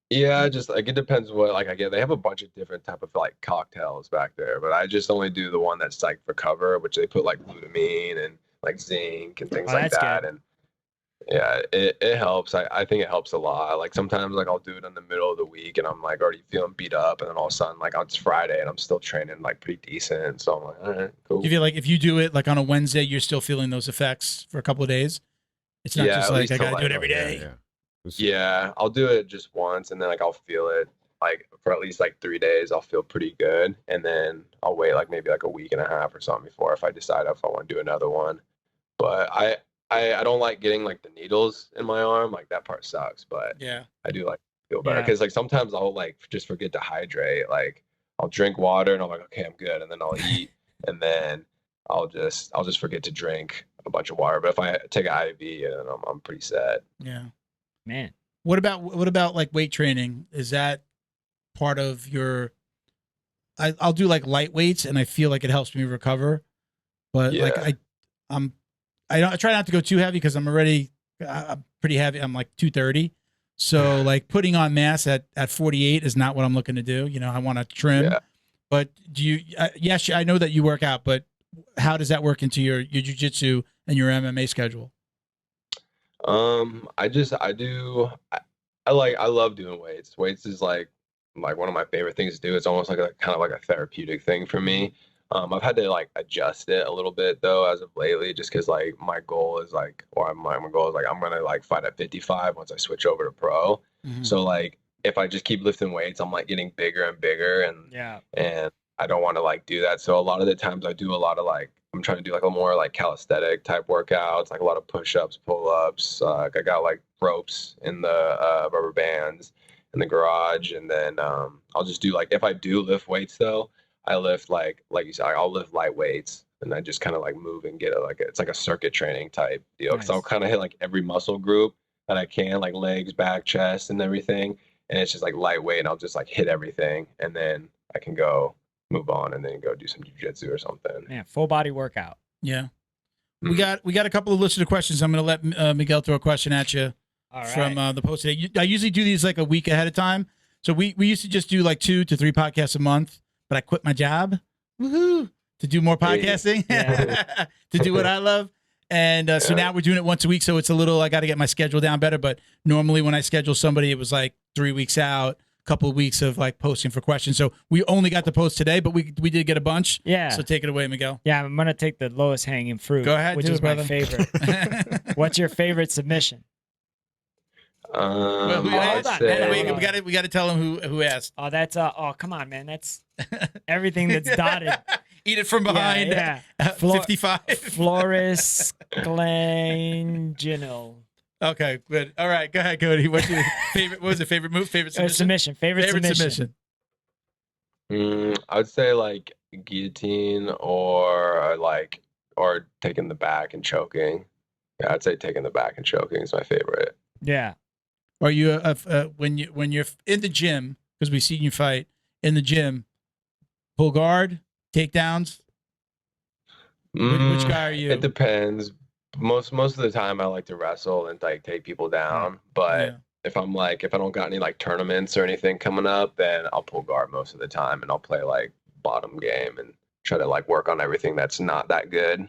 Yeah, just like it depends what like I get. They have a bunch of different type of like cocktails back there, but I just only do the one that's like for cover, which they put like glutamine and like zinc and things like that. Good. And yeah, it helps. I think it helps a lot. Like sometimes like I'll do it in the middle of the week and I'm like already feeling beat up, and then all of a sudden like it's Friday and I'm still training like pretty decent. So I'm like, all right, cool. You feel like if you do it like on a Wednesday, you're still feeling those effects for a couple of days? It's not just like I gotta do it every day. Yeah, I'll do it just once and then like I'll feel it like for at least like 3 days, I'll feel pretty good. And then I'll wait like maybe like a week and a half or something before if I decide if I want to do another one. But I don't like getting like the needles in my arm. Like that part sucks, but Yeah. I do like feel better Yeah. because like sometimes I'll like just forget to hydrate. Like I'll drink water and I'm like, okay, I'm good. And then I'll eat and then I'll just forget to drink a bunch of water. But if I take an IV, and I'm pretty set. Yeah. Man. What about like weight training? Is that part of your? I'll do like light weights, and I feel like it helps me recover. But like Yeah. I try not to go too heavy because I'm pretty heavy. I'm like 230. So like putting on mass at 48 is not what I'm looking to do. You know, I want to trim. Yeah. But do you? Yes, I know that you work out, but how does that work into your jiu-jitsu and your MMA schedule? I love doing weights. Weights is like one of my favorite things to do. It's almost like a kind of like a therapeutic thing for me. I've had to like adjust it a little bit though as of lately, just because like my goal is like, or my goal is like I'm gonna like fight at 55 once I switch over to pro. Mhm. So like if I just keep lifting weights, I'm like getting bigger and bigger, and I don't want to like do that. So a lot of the times I do a lot of like I'm trying to do like a more like calisthenic type workouts, like a lot of push-ups, pull-ups. I got like ropes in the rubber bands in the garage, and then I'll just do like if I do lift weights though, I lift like you said, I'll lift light weights, and I just kind of like move and get it's like a circuit training type deal. Because I'll Nice. kind of hit like every muscle group that I can, like legs, back, chest, and everything, and it's just like lightweight, and I'll just like hit everything, and then I can go move on and then go do some jiu-jitsu or something. Man, full body workout. Yeah. Mhm. We got a couple of listener questions. I'm going to let Miguel throw a question at you All right. from the post today. I usually do these like a week ahead of time. So we used to just do like 2 to 3 podcasts a month, but I quit my job. Woohoo! To do more Hey. podcasting, Yeah. to do what I love. And so Yeah. now we're doing it once a week. So it's a little, I got to get my schedule down better. But normally when I schedule somebody, it was like 3 weeks out, a couple of weeks of like posting for questions. So we only got the post today, but we did get a bunch. Yeah. So take it away, Miguel. Yeah, I'm gonna take the lowest hanging fruit. Go ahead, which do is it, my brother. favorite. What's your favorite submission? Well, who hold asked? on, hold on. We got to tell him who asked. Oh, that's oh, come on, man. That's everything that's dotted. Eat it from behind. Yeah, yeah. Flor- 55. Floris Glanginal. Okay, good. All right, go ahead, Cody. What's your favorite? What was it? Favorite move? Favorite submission? Submission. Favorite submission. I would say like guillotine or taking the back and choking. Yeah, I'd say taking the back and choking is my favorite. Yeah. Are you when you're in the gym, because we've seen you fight in the gym, pull guard, takedowns? Which guy are you? It depends. Most of the time I like to wrestle and like take people down. But Yeah. if I don't got any like tournaments or anything coming up, then I'll pull guard most of the time and I'll play like bottom game and try to like work on everything that's not that good.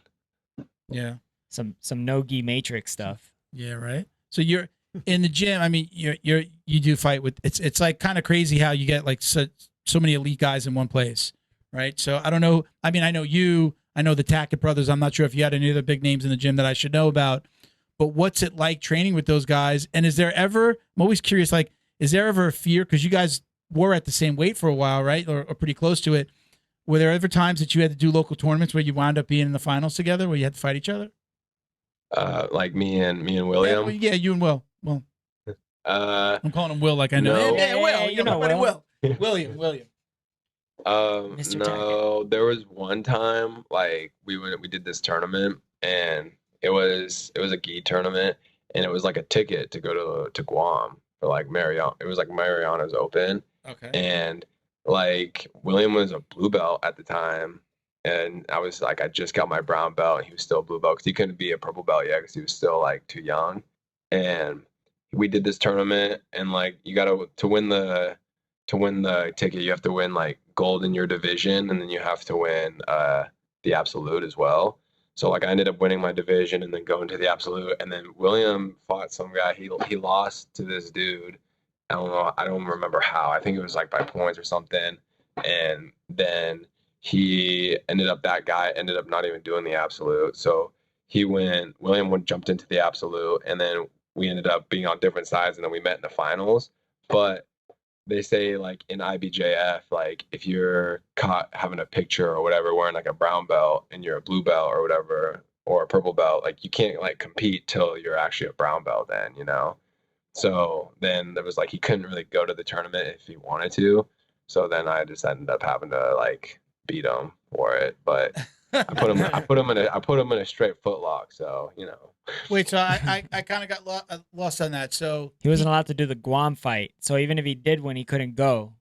Yeah. Some no-gi matrix stuff. Yeah, right. So you're in the gym. I mean, you do fight with it's like kind of crazy how you get like so many elite guys in one place, right? So I don't know. I mean, I know you. I know the Tackett brothers. I'm not sure if you had any other big names in the gym that I should know about. But what's it like training with those guys? And is there ever? I'm always curious. Like, is there ever a fear? Because you guys were at the same weight for a while, right? Or pretty close to it. Were there ever times that you had to do local tournaments where you wound up being in the finals together, where you had to fight each other? Like me and William. Yeah, you and Will. Well, I'm calling him Will, like I know. No. Yeah, Will. You know my buddy Will. William. Mr. No, there was one time like we did this tournament and it was a gi tournament and it was like a ticket to go to Guam for like Mariana. It was like Mariana's Open. Okay. And like William was a blue belt at the time, and I was like, I just got my brown belt, and he was still a blue belt because he couldn't be a purple belt yet because he was still like too young. And we did this tournament, and like you got to win the ticket, you have to win like gold in your division, and then you have to win the absolute as well. So like I ended up winning my division and then going to the absolute, and then William fought some guy. He lost to this dude. I don't know. I don't remember how. I think it was like by points or something. And then that guy ended up not even doing the absolute. So William jumped into the absolute, and then we ended up being on different sides, and then we met in the finals. But they say like in IBJF, like if you're caught having a picture or whatever wearing like a brown belt and you're a blue belt or whatever, or a purple belt, like you can't like compete till you're actually a brown belt then, you know? So then there was like, he couldn't really go to the tournament if he wanted to. So then I just ended up having to like beat him for it. But I put him in a straight foot lock. So, you know. Wait, so I kind of got lost on that. So He wasn't allowed to do the Guam fight. So even if he did win, he couldn't go.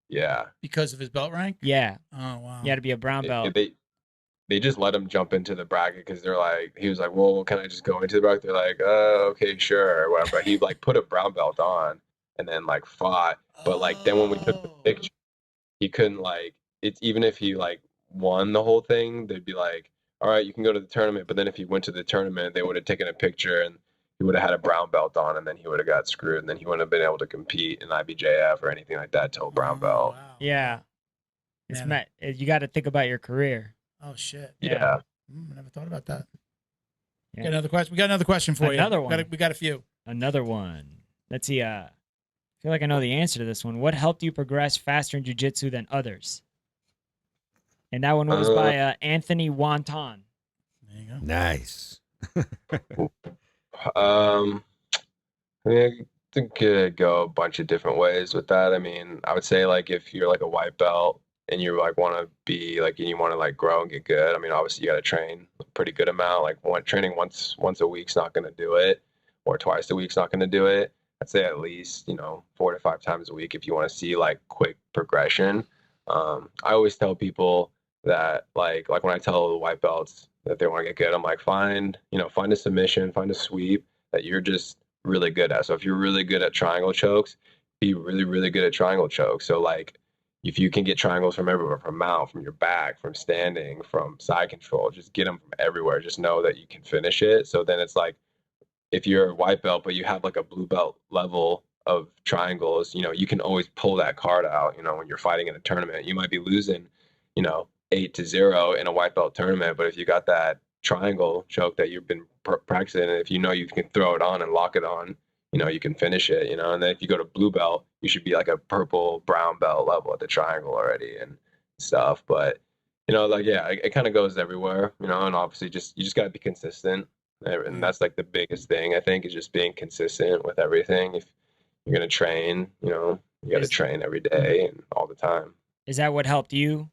Yeah. Because of his belt rank? Yeah. Oh, wow. He had to be a brown belt. They just let him jump into the bracket because they're like, he was like, well, can I just go into the bracket? They're like, okay, sure, or whatever. But he like put a brown belt on and then like fought. But like then when we took the picture, he couldn't like, it's even if he like won the whole thing, they'd be like, all right, you can go to the tournament. But then if he went to the tournament, they would have taken a picture and he would have had a brown belt on and then he would have got screwed and then he wouldn't have been able to compete in IBJF or anything like that till brown belt. Wow. Yeah. It's Man. you got to think about your career. Oh, shit. Yeah. I never thought about that. Yeah. Got another question. We got another question for you. Another one. We got a few. Another one. Let's see. I feel like I know the answer to this one. What helped you progress faster in jiu-jitsu than others? And that one was by Anthony Wanton. There you go. Nice. I mean, I think it could go a bunch of different ways with that. I mean, I would say like if you're like a white belt and you like want to be like, and you want to like grow and get good, I mean, obviously you got to train a pretty good amount. Like training once a week's not going to do it, or twice a week's not going to do it. I'd say at least, 4 to 5 times a week if you want to see like quick progression. I always tell people that like when I tell the white belts that they want to get good, I'm like, find a submission, find a sweep that you're just really good at. So if you're really good at triangle chokes, be really, really good at triangle chokes. So like if you can get triangles from everywhere, from mount, from your back, from standing, from side control, just get them from everywhere. Just know that you can finish it. So then it's like, if you're a white belt, but you have like a blue belt level of triangles, you can always pull that card out, when you're fighting in a tournament. You might be losing, 8-0 in a white belt tournament, but if you got that triangle choke that you've been practicing, and if you can throw it on and lock it on, you can finish it, and then if you go to blue belt, you should be like a purple brown belt level at the triangle already and stuff. But it kind of goes everywhere, and obviously you just got to be consistent, and that's like the biggest thing, I think, is just being consistent with everything. If you're going to train, you got to train every day and all the time. Is that what helped you,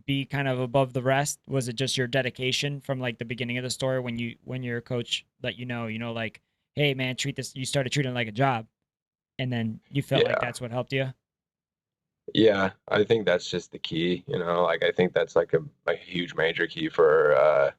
be kind of above the rest? Was it just your dedication from like the beginning of the story when your coach let you know, like, hey man, you started treating it like a job, and then you felt like that's what helped you? Yeah, I think that's just the key, like I think that's like a huge major key for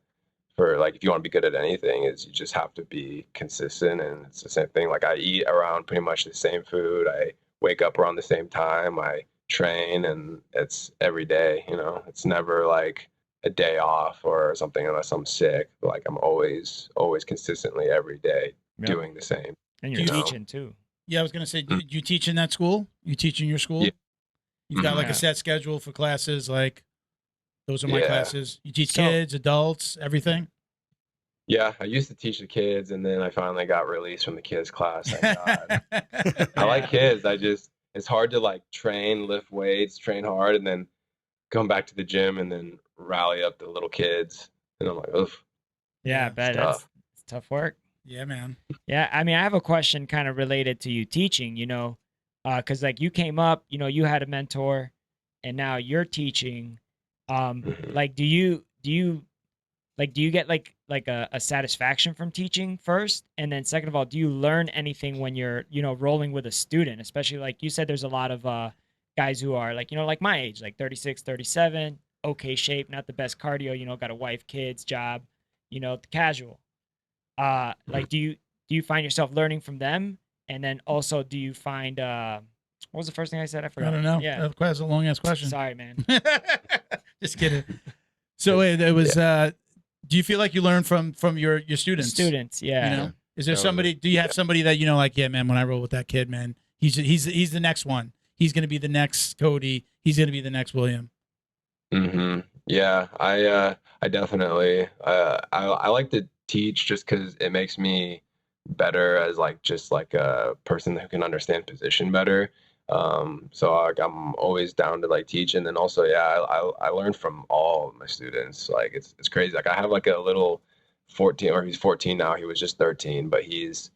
like if you want to be good at anything, is you just have to be consistent. And it's the same thing, like I eat around pretty much the same food, I wake up around the same time, I train, and it's every day, it's never like a day off or something unless I'm sick. Like I'm always consistently every day doing the same. And you're teaching too. Yeah, I was gonna say, do you teach in that school? You teach in your school? Yeah. You've got like a set schedule for classes, like those are my classes. You teach kids, adults, everything? Yeah, I used to teach the kids, and then I finally got released from the kids class. Thank God. I like kids. It's hard to like train, lift weights, train hard, and then come back to the gym and then rally up the little kids. And I'm like, oof. Yeah, I bet it's tough work. Yeah, man. Yeah, I mean, I have a question kind of related to you teaching, because like you came up, you had a mentor, and now you're teaching. Like, do you get like a satisfaction from teaching first? And then second of all, do you learn anything when you're, rolling with a student? Especially like you said, there's a lot of guys who are like, like my age, like 36, 37, okay shape, not the best cardio, got a wife, kids, job, casual. Like, do you find yourself learning from them? And then also, do you find, what was the first thing I said? I forgot. I don't know. Yeah. That's a long ass question. Sorry, man. Just kidding. So it was, do you feel like you learn from your students? Students, yeah. Is there somebody? Do you have somebody that like? Yeah, man. When I roll with that kid, man, he's the next one. He's gonna be the next Kody. He's gonna be the next William. Mm-hmm. Yeah, I definitely. I like to teach just because it makes me better as like just like a person who can understand position better. So like, I'm always down to like teach. And then also, yeah, I learned from all of my students. Like it's crazy. Like I have like a little 14, or he's 14 now. He was just 13, but his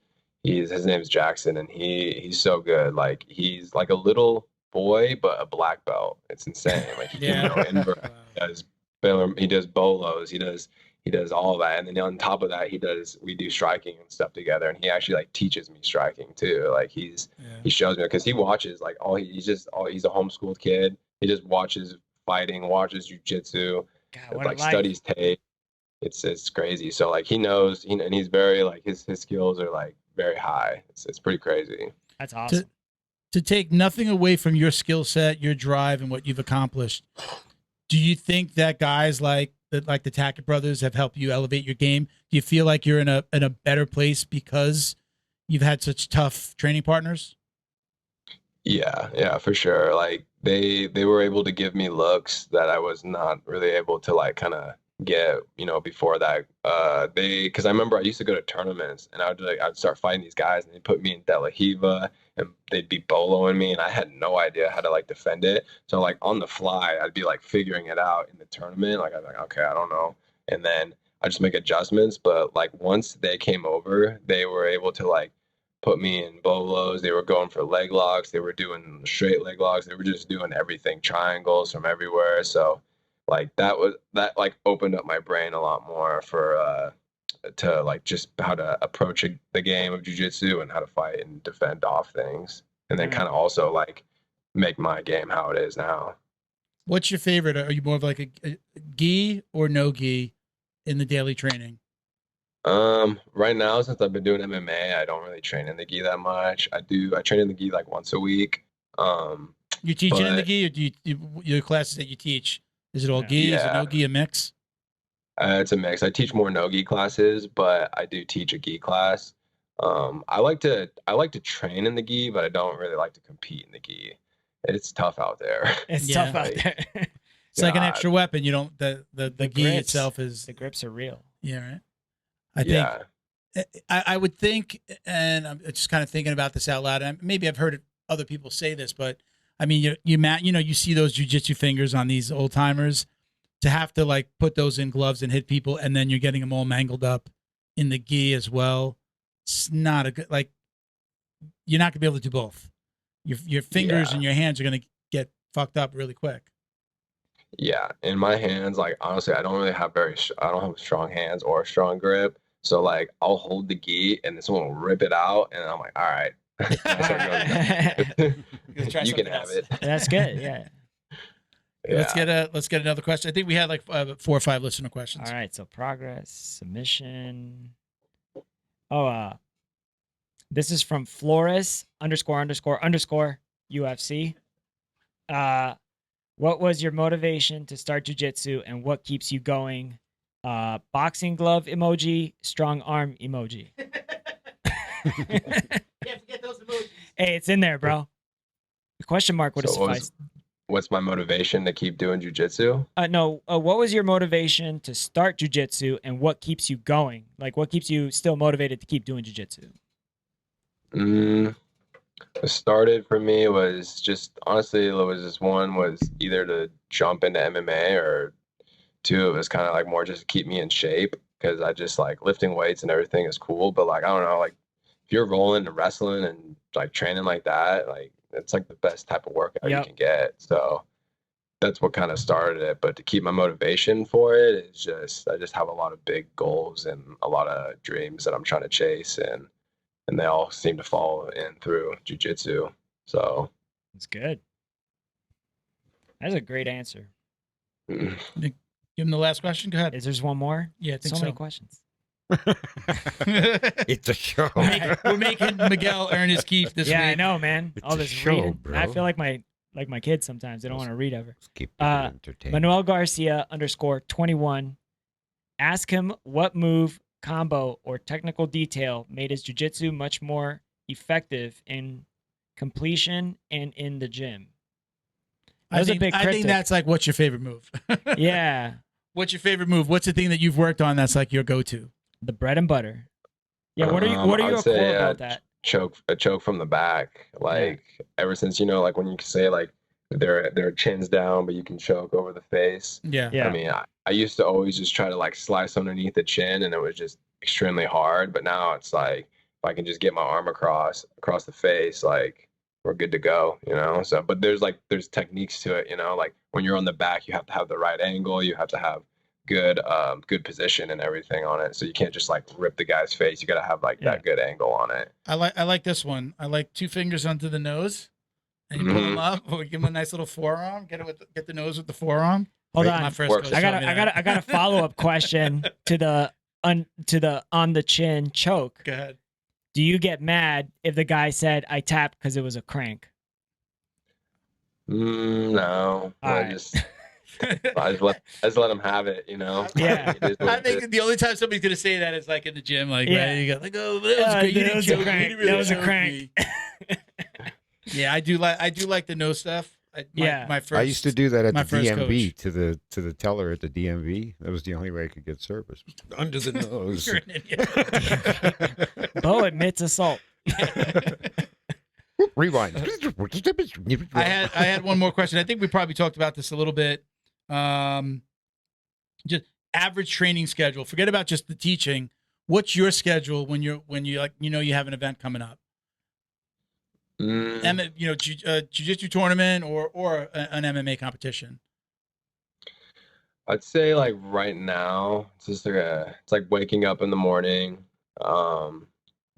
name's Jackson, and he's so good. Like he's like a little boy, but a black belt. It's insane. Like he can go invert, he does bolos, he does all of that, and then on top of that, we do striking and stuff together, and he actually like teaches me striking too. Like he shows me, because he watches like he's a homeschooled kid. He just watches fighting, watches jiu-jitsu, like studies tape. It's crazy. So like he knows, and he's very like his skills are like very high. It's pretty crazy. That's awesome. To take nothing away from your skill set, your drive, and what you've accomplished, do you think that guys like the Tackett brothers have helped you elevate your game? Do you feel like you're in a better place because you've had such tough training partners? Yeah, for sure. Like they were able to give me looks that I was not really able to like kind of get, before that. Because I remember I used to go to tournaments, and I'd start fighting these guys, and they'd put me in De La Hiva, and they'd be boloing me, and I had no idea how to like defend it. So like on the fly, I'd be like figuring it out in the tournament. Like I'd be like, okay, I don't know, and then I just make adjustments. But like once they came over, they were able to like put me in bolos. They were going for leg locks. They were doing straight leg locks. They were just doing everything, triangles from everywhere. So like that opened up my brain a lot more for to like just how to approach the game of jiu-jitsu and how to fight and defend off things, and then kind of also like make my game how it is now. What's your favorite? Are you more of like a gi or no gi in the daily training? Right now, since I've been doing MMA, I don't really train in the gi that much. I train in the gi like once a week. You teaching in the gi, or do your classes that you teach, is it all gi? Is it no gi, a mix? It's a mix. I teach more no-gi classes, but I do teach a gi class. I like to train in the gi, but I don't really like to compete in the gi. It's tough out there. It's tough out there. It's like an extra weapon. You don't the gi grips, itself is the grips are real. Yeah, right. I think I would think, and I'm just kind of thinking about this out loud. And maybe I've heard other people say this, but I mean, you see those jiu-jitsu fingers on these old timers. To have to like put those in gloves and hit people, and then you're getting them all mangled up in the gi as well. It's not a good, like, you're not gonna be able to do both. Your fingers and your hands are gonna get fucked up really quick. Yeah, in my hands, like honestly, I don't have strong hands or a strong grip. So like I'll hold the gi, and then someone will rip it out, and I'm like, all right, you can have it. That's good. Yeah. Yeah. Let's get another question. I think we had like 4 or 5 listener questions. All right, so progress, submission. This is from Flores ___ UFC. What was your motivation to start jiu-jitsu, and what keeps you going? Boxing glove emoji, strong arm emoji. Can't forget those emojis. Hey, it's in there, bro. The question mark would have sufficed. What's my motivation to keep doing jiu-jitsu? No. What was your motivation to start jiu-jitsu, and what keeps you going? Like, what keeps you still motivated to keep doing jiu-jitsu? What started for me was just, honestly, one was either to jump into MMA, or 2, it was kind of like more just to keep me in shape, because I just like lifting weights and everything is cool. But like, I don't know, like if you're rolling and wrestling and like training like that, like it's like the best type of workout you can get. So that's what kind of started it. But to keep my motivation for it is just, I just have a lot of big goals and a lot of dreams that I'm trying to chase, and they all seem to fall in through jiu-jitsu. So that's good. That's a gret answer. Give him the last question. Go ahead. Is there one more? Yeah, I think so. Many questions. It's a show. We're making Miguel earn his keep this week. Yeah, I know, man. It's all a this show, reading. bro. I feel like my kids sometimes. They don't want to read ever. Let's keep people entertained. Manuel Garcia _21. Ask him what move, combo, or technical detail made his jiu-jitsu much more effective in completion and in the gym. I think that's like, what's your favorite move? Yeah. What's your favorite move? What's the thing that you've worked on that's like your go-to? The bread and butter. Yeah, what are you core about that? a choke from the back. Like ever since, you know, like when you say like their chin's down, but you can choke over the face. Yeah. Yeah. I mean, I used to always just try to like slice underneath the chin, and it was just extremely hard. But now it's like if I can just get my arm across the face, like we're good to go, you know. So, but there's techniques to it, you know. Like when you're on the back, you have to have the right angle. You have to have good position and everything on it. So you can't just like rip the guy's face. You got to have like that good angle on it. I like this one. I like 2 fingers onto the nose, and you pull them up, or give him a nice little forearm. Get the nose with the forearm. Hold My on. first Works. coach told me that. I got a follow-up question to the on the chin choke. Go ahead. Do you get mad if the guy said I tapped because it was a crank? No. All right. I just let him have it, you know. Yeah. It is what I it think is. the only time somebody's gonna say that is like in the gym, like Yeah. right? You go like, oh, that was great. You that didn't was a choke me. crank. You really That was a choked crank. me. Yeah, I do like the nose stuff. My first. I used to do that at my the first DMV coach. to the teller at the DMV. That was the only way I could get service. Under the nose. You're an idiot. Bo admits assault. Rewind. I had one more question. I think we probably talked about this a little bit. Just average training schedule. Forget about just the teaching. What's your schedule when you like, you know, you have an event coming up? Jiu-jitsu tournament or an MMA competition. I'd say like right now, it's just like it's like waking up in the morning.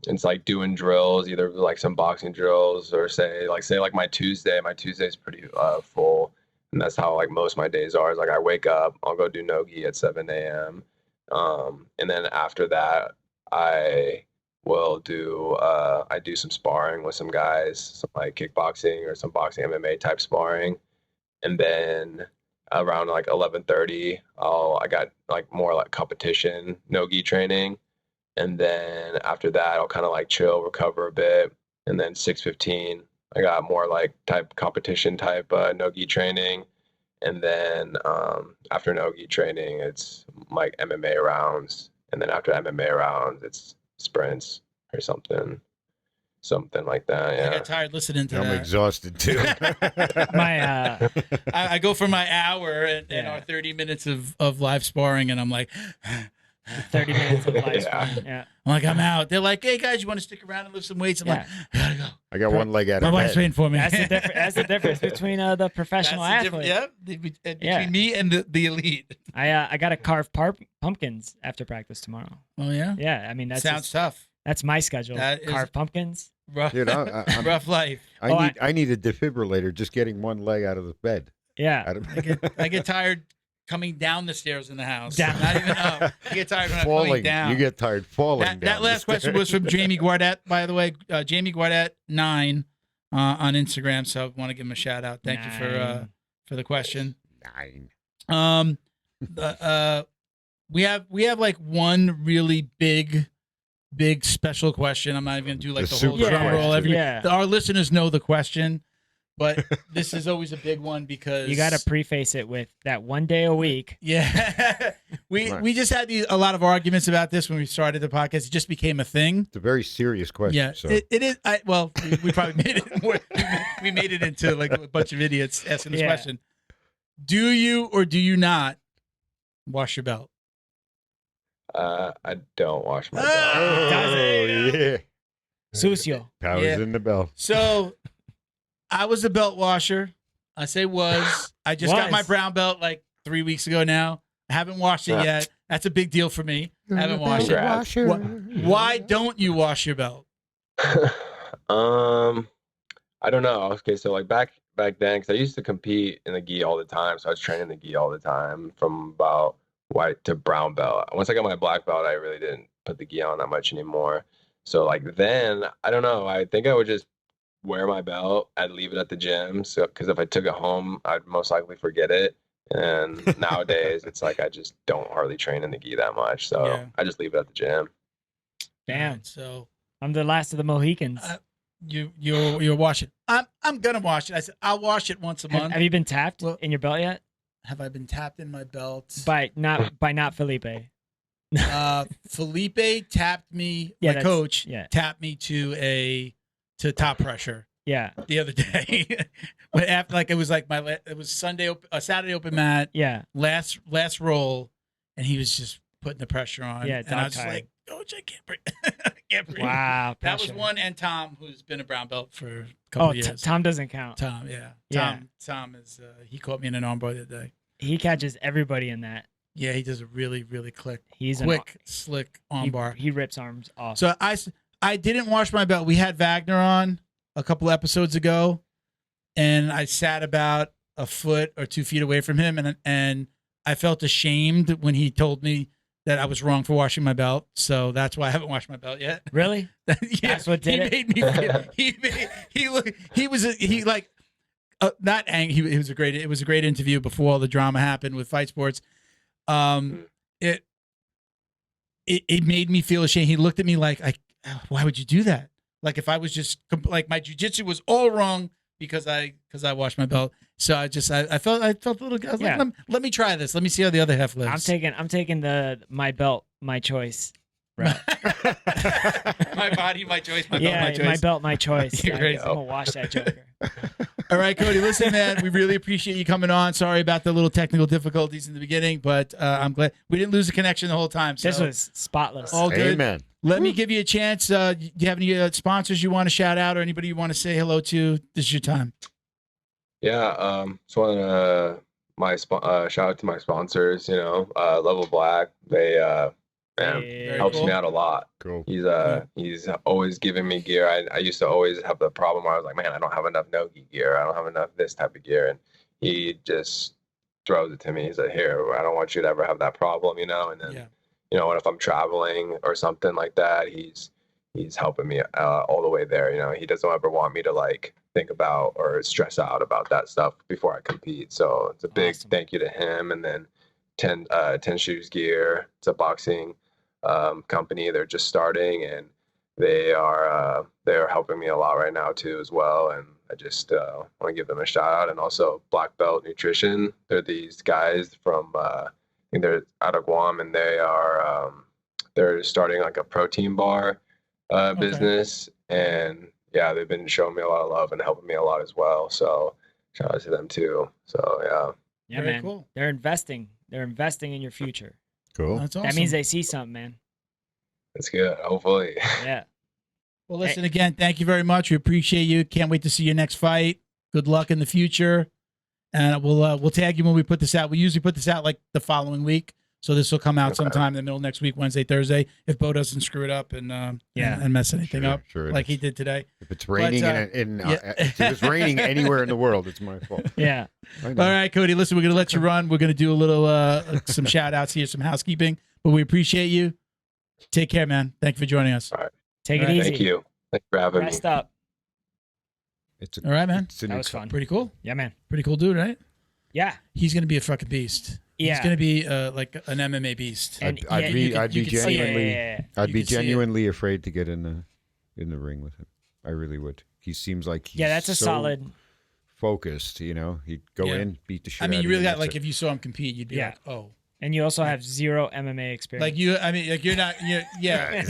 It's like doing drills, either like some boxing drills or say like my Tuesday. My Tuesday's pretty full, and that's how like most of my days are. Is like I wake up, I'll go do no-gi at 7 a.m. And then after that, I will do I do some sparring with some guys, some like kickboxing or some boxing MMA type sparring, and then around like 11:30, I got like more like competition no-gi training. And then after that, I'll kind of like chill, recover a bit. And then 6:15, I got more like type competition type no-gi training. And then after no-gi training, it's like MMA rounds. And then after MMA rounds, it's sprints or something like that. Yeah. I got tired listening to I'm that. exhausted too. I go for my hour and our 30 minutes of live sparring, and I'm like, 30 minutes of live sparring. Yeah. I'm like, I'm out. They're like, hey guys, you want to stick around and lift some weights? I'm like, I gotta go. I got one leg out My of wife's bed. waiting for me. That's the difference between the professional That's the athlete. between me and the elite. I got to carve pumpkins after practice tomorrow. Oh yeah, Yeah, I mean sounds tough. that's my schedule. That is- Carve pumpkins. Rough, Dude, I'm- rough life. I need a defibrillator just getting one leg out of the bed. Yeah. Out of- I get tired coming down the stairs in the house. Down. Not even up. I get tired when I'm going falling. down. You get tired falling That down. last the question stairs. was from Jamie Guardet, by the way. Jamie Guardet 9 on Instagram. So I want to give him a shout out. Thank you for the question. 9. We have like one really big special question. I'm not even gonna do like The the whole super drum roll. question. Our listeners know the question, but this is always a big one because You got to preface it with that one day a week. Yeah, Right. we just had a lot of arguments about this when we started the podcast. It just became a thing. It's a very serious question. Yeah, So. it is. We probably made it more. We made it into like a bunch of idiots asking this Yeah. question. Do you or do you not wash your belt? I don't wash my Ah! belt. Oh, yeah. Sucio. Powers Yeah. in the bell. So, I was a belt washer. I say was. I just got my Was. brown belt like 3 weeks ago now. I haven't washed it yet. That's a big deal for me. I haven't washed it. Congrats. Why don't you wash your belt? I don't know. Okay, so like back then, because I used to compete in the gi all the time, so I was training the gi all the time from about white to brown belt. Once I got my black belt, I really didn't put the gi on that much anymore. So like then, I don't know. I think I would just wear my belt. I'd leave it at the gym, so because if I took it home, I'd most likely forget it. And nowadays, it's like I just don't hardly train in the gi that much, so Yeah. I just leave it at the gym. Damn. So I'm the last of the Mohicans. you're washing. I'm gonna wash it. I said I'll wash it once a month. Have you been tapped Well- in your belt yet? Have I been tapped in my belt? By not Felipe. Felipe tapped me, Yeah, my that's- coach, yeah. tapped me to top pressure Yeah. the other day. But after, like, it was like it was Saturday open mat, Yeah. last roll, and he was just putting the pressure on. Yeah, and I dog was just tired. like, Coach, I can't breathe. I can't breathe. Wow. That was pressure. one, and Tom, who's been a brown belt for a couple Oh, of years. Tom doesn't count. Tom, yeah. Yeah. Tom is, he caught me in an armbar the other day. He catches everybody in that. Yeah, he does a really, really quick, slick He, armbar. he rips arms off. So I didn't wash my belt. We had Wagner on a couple episodes ago, and I sat about a foot or 2 feet away from him, and I felt ashamed when he told me that I was wrong for washing my belt. So that's why I haven't washed my belt yet. Really? Yeah, That's what did he it? made me feel, he was not angry. It was a great interview before all the drama happened with Fight Sports. It made me feel ashamed. He looked at me like, why would you do that? Like, if I was just like, my jiu-jitsu was all wrong because I washed my belt. So I felt a little. I was Yeah. like, let me try this. Let me see how the other half lives. I'm taking the my belt, my choice. Route. My body, my choice. My belt, Yeah, my choice. my belt, my choice. You're I'm crazy. gonna wash that joker. All right, Cody. Listen, man, we really appreciate you coming on. Sorry about the little technical difficulties in the beginning, but I'm glad we didn't lose the connection the whole time. So This was spotless. all good. Amen. Let me give you a chance. Do you have any sponsors you want to shout out, or anybody you want to say hello to? This is your time. Yeah, just want to shout out to my sponsors. You know, Level Black. They Very helps cool. me out a lot. Cool. He's always giving me gear. I used to always have the problem where I was like, man, I don't have enough no-gi gear. I don't have enough this type of gear, and he just throws it to me. He's like, here, I don't want you to ever have that problem, you know. And then, Yeah. you know, if I'm traveling or something like that, he's helping me all the way there. You know, he doesn't ever want me to like think about or stress out about that stuff before I compete. So it's a big Awesome. thank you to him. And then 10 Shoes Gear. It's a boxing company. They're just starting, and they're helping me a lot right now too as well. And I just want to give them a shout out. And also Black Belt Nutrition. They're these guys from I think they're out of Guam, and they're starting like a protein bar business. And yeah, they've been showing me a lot of love and helping me a lot as well. So shout out to them too. So yeah. Yeah, Very man. cool. They're investing. They're investing in your future. Cool. That's awesome. That means they see something, man. That's good. Hopefully. Yeah. Well, listen, again, thank you very much. We appreciate you. Can't wait to see your next fight. Good luck in the future. And we'll tag you when we put this out. We usually put this out like the following week. So this will come out sometime in the middle of next week, Wednesday, Thursday, if Bo doesn't screw it up and mess anything up Sure it like is. he did today. If it's raining yeah. if it's raining anywhere in the world, it's my fault. Yeah. I know. All right, Cody, listen, we're going to let you run. We're going to do a little some shout outs here, some housekeeping, but we appreciate you. Take care, man. Thank you for joining us. Take All it right, easy. Thank you. Thanks for having me. Rest up. It's All right, man. It's an That was ex- fun. Pretty cool. Yeah, man. Pretty cool dude, right? Yeah. He's going to be a fucking beast. Yeah. He's going to be like an MMA beast. And I'd be you can see it. genuinely yeah. I'd You be can see it. genuinely afraid to get in the ring with him. I really would. He seems like he's Yeah, that's a so solid. focused, you know. He'd go Yeah. in, beat the shit I mean, out you of really you, got and that's like it. if you saw him compete, you'd be Yeah. like, oh, And you also have zero MMA experience. like you. I mean, like you're not. Yeah.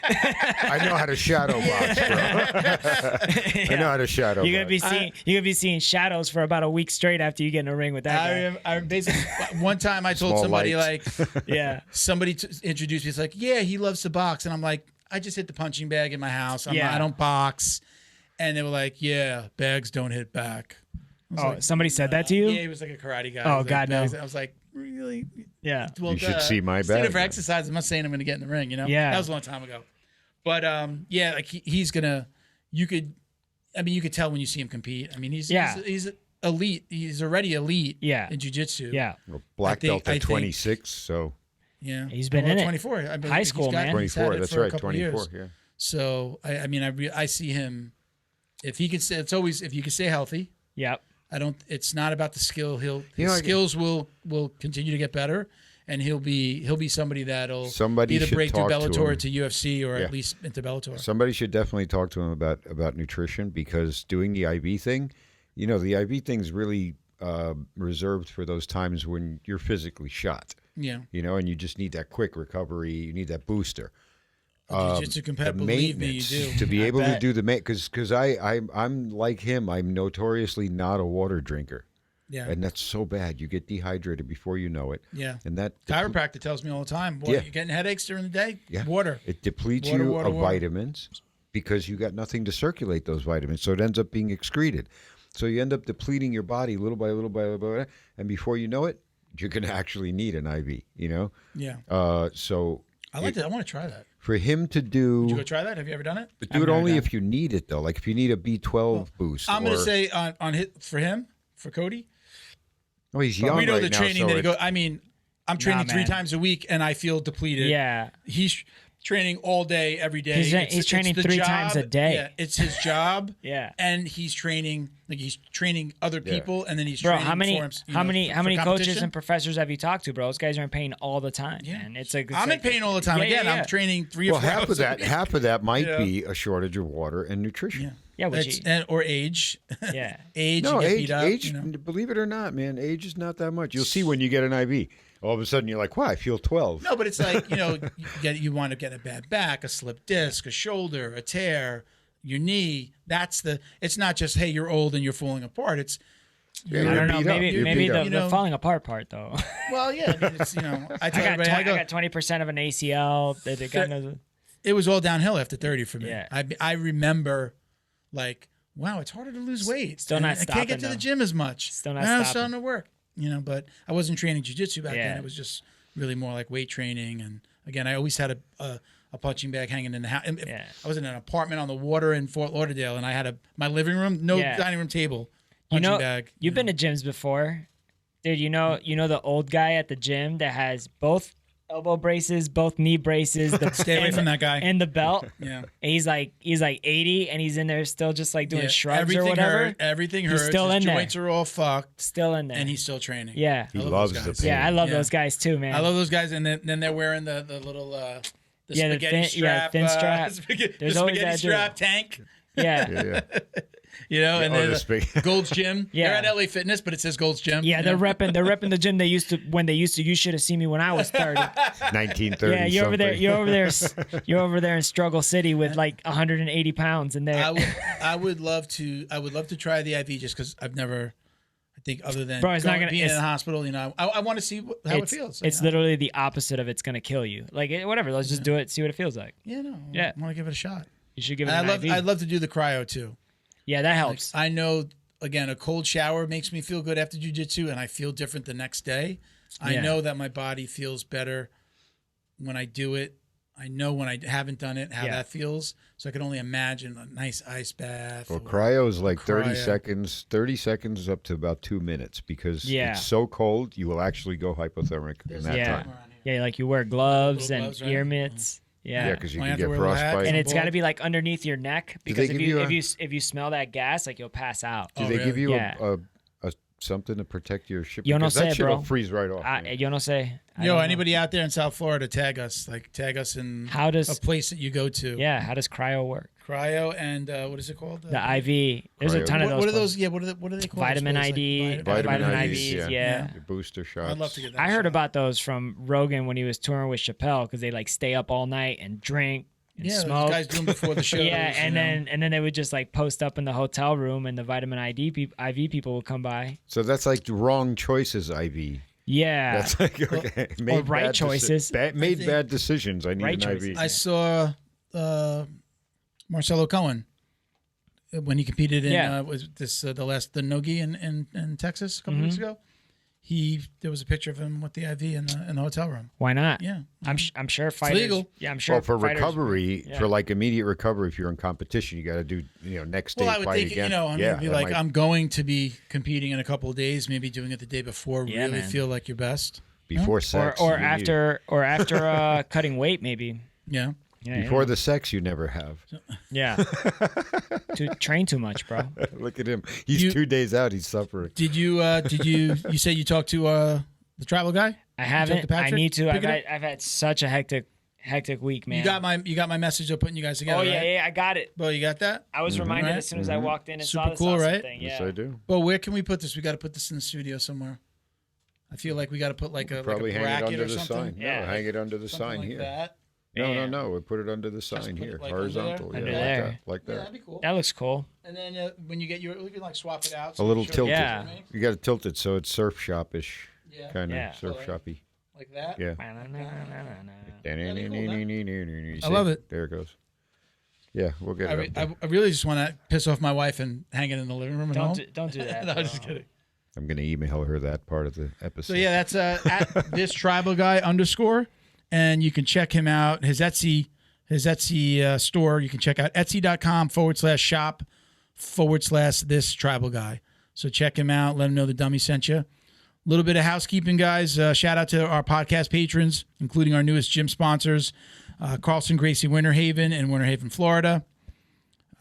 I know how to shadow box, bro. I know how to shadow You're gonna box. be seeing shadows for about a week straight after you get in a ring with that guy. I basically one time I told Small somebody lights. like Yeah. somebody introduced me. It's like, yeah, he loves to box, and I'm like, I just hit the punching bag in my house. Yeah. I don't box, and they were like, yeah, bags don't hit back. I was Oh, like, somebody said that to you? Yeah, he was like a karate guy. Oh, He was like, God, no. bags. I was like, really? Yeah. Well, You should see my instead bag, of for man. exercise, I'm not saying I'm going to get in the ring. You know, Yeah. that was a long time ago. But yeah, like he's gonna. You could tell when you see him compete. I mean, he's elite. He's already elite. Yeah. In jiu-jitsu. Yeah. Well, black I think- belt at 26, so Yeah. He's been Well, in it. 24. I believe High he's school, man. he's had 24. it That's for a right, couple of 24. years. Yeah. So I see him. If he can stay, it's always if you can stay healthy. Yep. It's not about the skill. His You know, I- skills will continue to get better, and he'll be somebody that'll Somebody either should break through talk to Bellator him. to UFC or Yeah. at least into Bellator. Somebody should definitely talk to him about nutrition, because doing the IV thing, you know, the IV thing's really reserved for those times when you're physically shot. Yeah. And you just need that quick recovery. You need that booster. Jiu-jitsu competitor, believe me, you do. To be I able to bet. do the because I'm like him. I'm notoriously not a water drinker, Yeah. and that's so bad. You get dehydrated before you know it. Yeah. And that Chiropractor tells me all the time, boy, Yeah. you're getting headaches during the day? Yeah. Water. It depletes Water, you water, of water. vitamins because you got nothing to circulate those vitamins. So it ends up being excreted. So you end up depleting your body little by little by little by, and before you know it, you're going to actually need an IV. Yeah. So I like that. I want to try that. for him to do, Would you go try that? Have you ever done it? but do it only if you need it though. Like if you need a B12 boost. I'm going to or- say for Kody, oh, he's young we know right the now, training so that he it's- goes. I mean, I'm training 3 man. times a week and I feel depleted. Yeah. He's training all day, every day. He's training the 3 times a day. Yeah, it's his job. Yeah. And he's training other people, and then he's Bro, training how many for him, how many for how many coaches competition. and professors have you talked to, bro? Those guys are in pain all the time. Yeah. Man. It's like I'm in pain all the time. Yeah, Again, yeah. I'm training 3 or Well, 4 half hours of a that week. might Yeah. be a shortage of water and nutrition. Yeah. Yeah, which Or age. yeah. age. No, you get age, beat up, age. you know? Believe it or not, man, age is not that much. You'll see when you get an IV. All of a sudden, you're like, "Wow, I feel 12." No, but it's like, you wind up getting a bad back, a slipped disc, a shoulder, a tear, your knee. It's not just, hey, you're old and you're falling apart. It's, Yeah, I you're don't know. beat up. Maybe You're maybe beat the, up. the falling apart part though. well, yeah, I mean, it's, I tell everybody, I got 20% of an ACL. They got it was all downhill after 30 for me. Yeah. I remember, like, wow, it's harder to lose weight. Still not I can't get stopping, to the though. gym as much. Still not Now it's stopping. starting to work, but I wasn't training jiu-jitsu back then. Yeah. It was just really more like weight training. And again, I always had a punching bag hanging in the house. Yeah. I was in an apartment on the water in Fort Lauderdale, and I had my living room, no Yeah. dining room table, punching bag. You've been to gyms before, dude. You know the old guy at the gym that has both elbow braces, both knee braces. Stay away from that guy. And the belt. Yeah. And he's like 80, and he's in there still just like doing Yeah, shrugs everything or whatever. hurt, everything He's hurts. still His in there. joints are all fucked, Still in there, and he's still training. yeah. He I love loves those the guys. pain. Yeah, I love Yeah. those guys too, man. I love those guys, and then they're wearing the little the Yeah, the spaghetti thin- yeah, strap, thin strap. the There's always spaghetti that dude. strap tank. Yeah. Yeah, And oh, then the spag- Gold's Gym. Yeah. They're at LA Fitness, but it says Gold's Gym. Yeah, you they're know? repping the gym when they used to. You should have seen me when I was 30. 1930. Yeah, you're over there. something. You're over there in Struggle City with like 180 pounds, and there. I would love to try the IV just because I've never. I think other than Bro, it's not going, gonna- being in it's- the hospital, I want to see how it feels. It's literally the opposite of it's gonna kill you. Like whatever, let's just do it, see what it feels like. Yeah, no. Yeah. I want to give it a shot. You should give it And an IV. I'd love to do the cryo too. Yeah, that helps. I know, again, a cold shower makes me feel good after jiu-jitsu, and I feel different the next day. I Yeah. know that my body feels better when I do it. I know when I haven't done it how Yeah. that feels. So I can only imagine a nice ice bath. Well, or- cryo is like 30 Cryo. seconds. 30 seconds up to about 2 minutes because Yeah. it's so cold you will actually go hypothermic in that Yeah. time. Yeah, like you wear gloves Little and gloves, right? ear mitts. Yeah, Yeah. because you Might can have to get wear a little hat. frostbite. And I'm it's got to bold. be like underneath your neck they because give if you if you smell that gas, like you'll pass out. Do Oh, they give really? you Yeah. a something to protect your ship? Yo no Because that sé, shit bro. will freeze right off. man. Yo no sé. I Yo, don't know. anybody out there in South Florida, tag us. Tag us in How does a place that you go to. yeah? How does cryo work? Cryo and what is it called? The IV. There's a Cryo. ton of What, those. what are places. those? Yeah, what are they called? Vitamin Those ID. places? Vitamin IVs. IVs, Yeah. Your booster shots. I'd love to get that. I heard shot. about those from Rogan when he was touring with Chappelle because they like stay up all night and drink and Yeah, smoke. those guys do them before the show. Yeah, and then they would just like post up in the hotel room, and the vitamin IV people would come by. So that's like the wrong choices, IV. Yeah, That's like, okay. Made right bad choices. made think- bad decisions. I need Right an choices. IV. I saw Marcelo Cohen when he competed in Yeah. was this the Nogi in Texas a couple Mm-hmm. weeks ago. There was a picture of him with the IV in the hotel room. why not? Yeah, I'm sure fighters. legal. Yeah, I'm sure. Well, for fighters- recovery, yeah. for like immediate recovery, if you're in competition, you got to do next day Well, I would fight think again. I'd be that like, might- I'm going to be competing in a couple of days, maybe doing it the day before. Yeah, really man. feel like your best. before or sex or you need it. after cutting weight maybe. Yeah. Yeah, Before the sex you never have. yeah. To train too much, bro. Look at him. He's You- 2 days out. He's suffering. Did you you say you talked to the tribal guy? I haven't. I Patrick? need to. Pick it up? I've had such a hectic week, man. You got my message of putting you guys together. Oh yeah, right? yeah, I got it. Bo, you got that? I was reminded Right? as soon as I walked in and saw Super the cool, salsa right? thing. Yes, Yeah. I do. Bo, where can we put this? We got to put this in the studio somewhere. I feel like we got to put like a Probably like a hang it bracket under or the something. sign. Yeah. No, hang it under the Something sign like here. that. No. We put it under the sign put it, here, like, under there? horizontal. Under yeah, there. like Yeah, that. that'd be cool. That looks cool. And then when you get your, you can like swap it out. A little you show tilted. Yeah. what you mean. You got to tilt it so it's surf shop-ish, Yeah. kind of Yeah. surf shoppy. Like that. Yeah. I love it. There it goes. Yeah, we'll get it. Up there. I really just want to piss off my wife and hang it in the living room at home. Don't do that. No, bro. I'm just kidding. I'm going to email her that part of the episode. So yeah, that's at this tribal guy _ and you can check him out. His Etsy store. You can check out etsy.com/shop/this tribal guy. So check him out. Let him know the dummy sent you. A little bit of housekeeping, guys. Shout out to our podcast patrons, including our newest gym sponsors, Carlson Gracie Winter Haven in Winter Haven, Florida.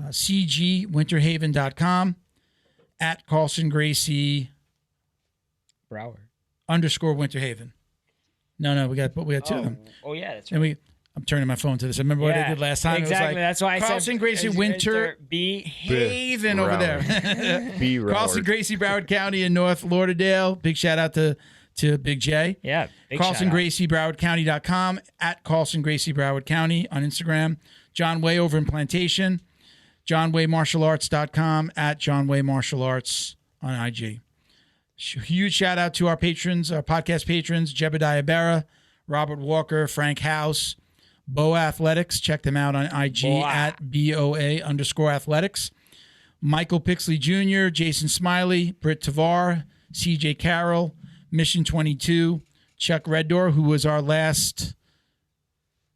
CGWinterhaven.com at Carlson Gracie Broward. _Winter Haven. No, we got two of them. Oh yeah, that's right. And I'm turning my phone to this. I remember what I Yeah, did last time. Exactly. It was like That's why I Carlson said Gracie Winter B. Haven over there. Be Carlson Gracie Broward County in North Lauderdale. Big shout out to Big J. Yeah. Big Carlson shout out. Gracie Browardcounty.com at Carlson Gracie Broward County on Instagram. John Way over in Plantation. JohnWayMartialArts.com at John Way Martial Arts on IG. Huge shout out to our patrons, our podcast patrons, Jebediah Berra, Robert Walker, Frank House, Boa Athletics. Check them out on IG Boa. at BOA_athletics. Michael Pixley Jr., Jason Smiley, Britt Tavar, CJ Carroll, Mission 22, Chuck Reddoor, who was our last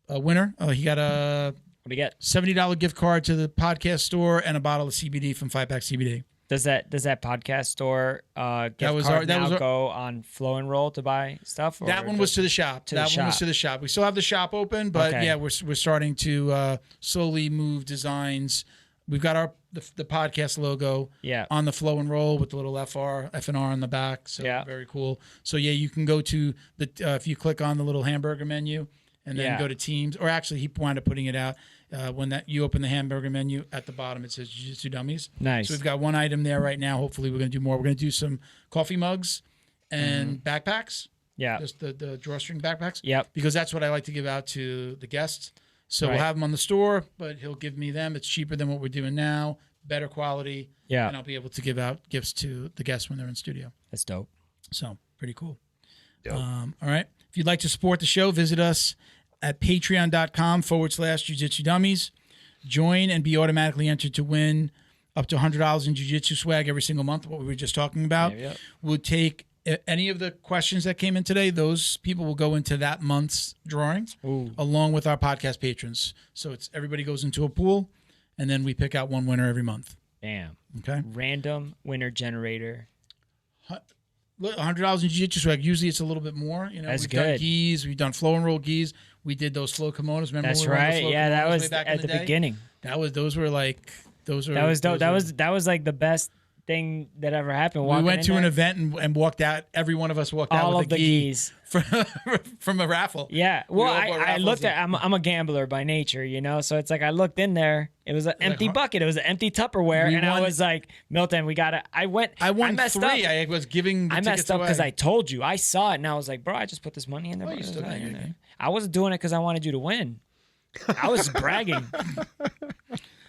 winner. He got a What do you get? $70 gift card to the podcast store and a bottle of CBD from Fight Back CBD. Does that podcast store gift was card our- that now was our- go on Flow and Roll to buy stuff? That one was to the shop. to the That one was shop. to the shop. We still have the shop open, but Okay. yeah, we're starting to slowly move designs. We've got the podcast logo Yeah. on the Flow and Roll with the little F&R on the back. So Yeah. very cool. So yeah, you can go to the if you click on the little hamburger menu and then Yeah. go to teams, or actually he wound up putting it out when that you open the hamburger menu at the bottom. It says Jiu Jitsu Dummies. Nice. So we've got one item there right now. Hopefully we're going to do more. We're going to do some coffee mugs and backpacks. Yeah. Just the drawstring backpacks. Yep. Because that's what I like to give out to the guests. So Right. we'll have them on the store, but he'll give me them. It's cheaper than what we're doing now, better quality, Yeah. and I'll be able to give out gifts to the guests when they're in studio. That's dope. So pretty cool. Dope. All right. If you'd like to support the show, visit us at patreon.com/Jiu-Jitsu Dummies. Join and be automatically entered to win up to $100 in Jiu-Jitsu swag every single month, what we were just talking about. Yep. We'll take any of the questions that came in today. Those people will go into that month's drawing Ooh. along with our podcast patrons. So it's everybody goes into a pool, and then we pick out one winner every month. Damn. Okay? Random winner generator. $100 in Jiu-Jitsu swag. Usually it's a little bit more. You know, That's we've done good. gis, we've done flow and roll gis. We did those flow kimonos. Remember That's when we were on the right. flow Yeah, that kimonos was way back in at the day? beginning. Those were That was dope. That was like the best thing that ever happened. We walking went in to an there. event and walked out. Every one of us walked out All with of a the gi gis. from a raffle. Yeah. Well, all bought I raffles looked and- at. I'm a gambler by nature, you know. So it's like I looked in there. It was an empty huh? bucket. It was an empty Tupperware, We and I won- was like, Milton, we gotta. I won messed three. up. I was giving the I messed tickets up because away. I told you. I saw it, and I was like, bro, I just put this money in there. Well, bro. you still got your name. I wasn't doing it because I wanted you to win. I was bragging.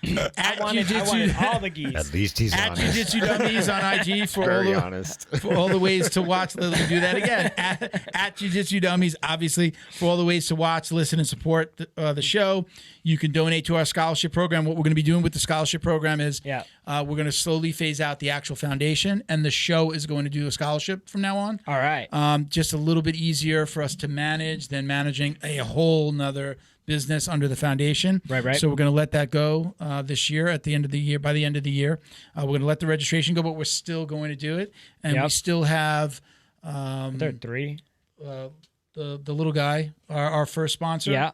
I wanted all the geese. At least he's At honest. Jiu-Jitsu Dummies on IG for Very all the, honest. for all the ways to watch. Let me do that again. At Jiu-Jitsu Dummies, obviously, for all the ways to watch, listen, and support the show. You can donate to our scholarship program. What we're going to be doing with the scholarship program is Yeah. we're going to slowly phase out the actual foundation, and the show is going to do a scholarship from now on. All right. Just a little bit easier for us to manage than managing a whole nother business under the foundation. Right. So we're going to let that go this year at the end of the year. By the end of the year, we're going to let the registration go, but we're still going to do it. And we Yep. still have There are three. the little guy, our first sponsor, Yeah.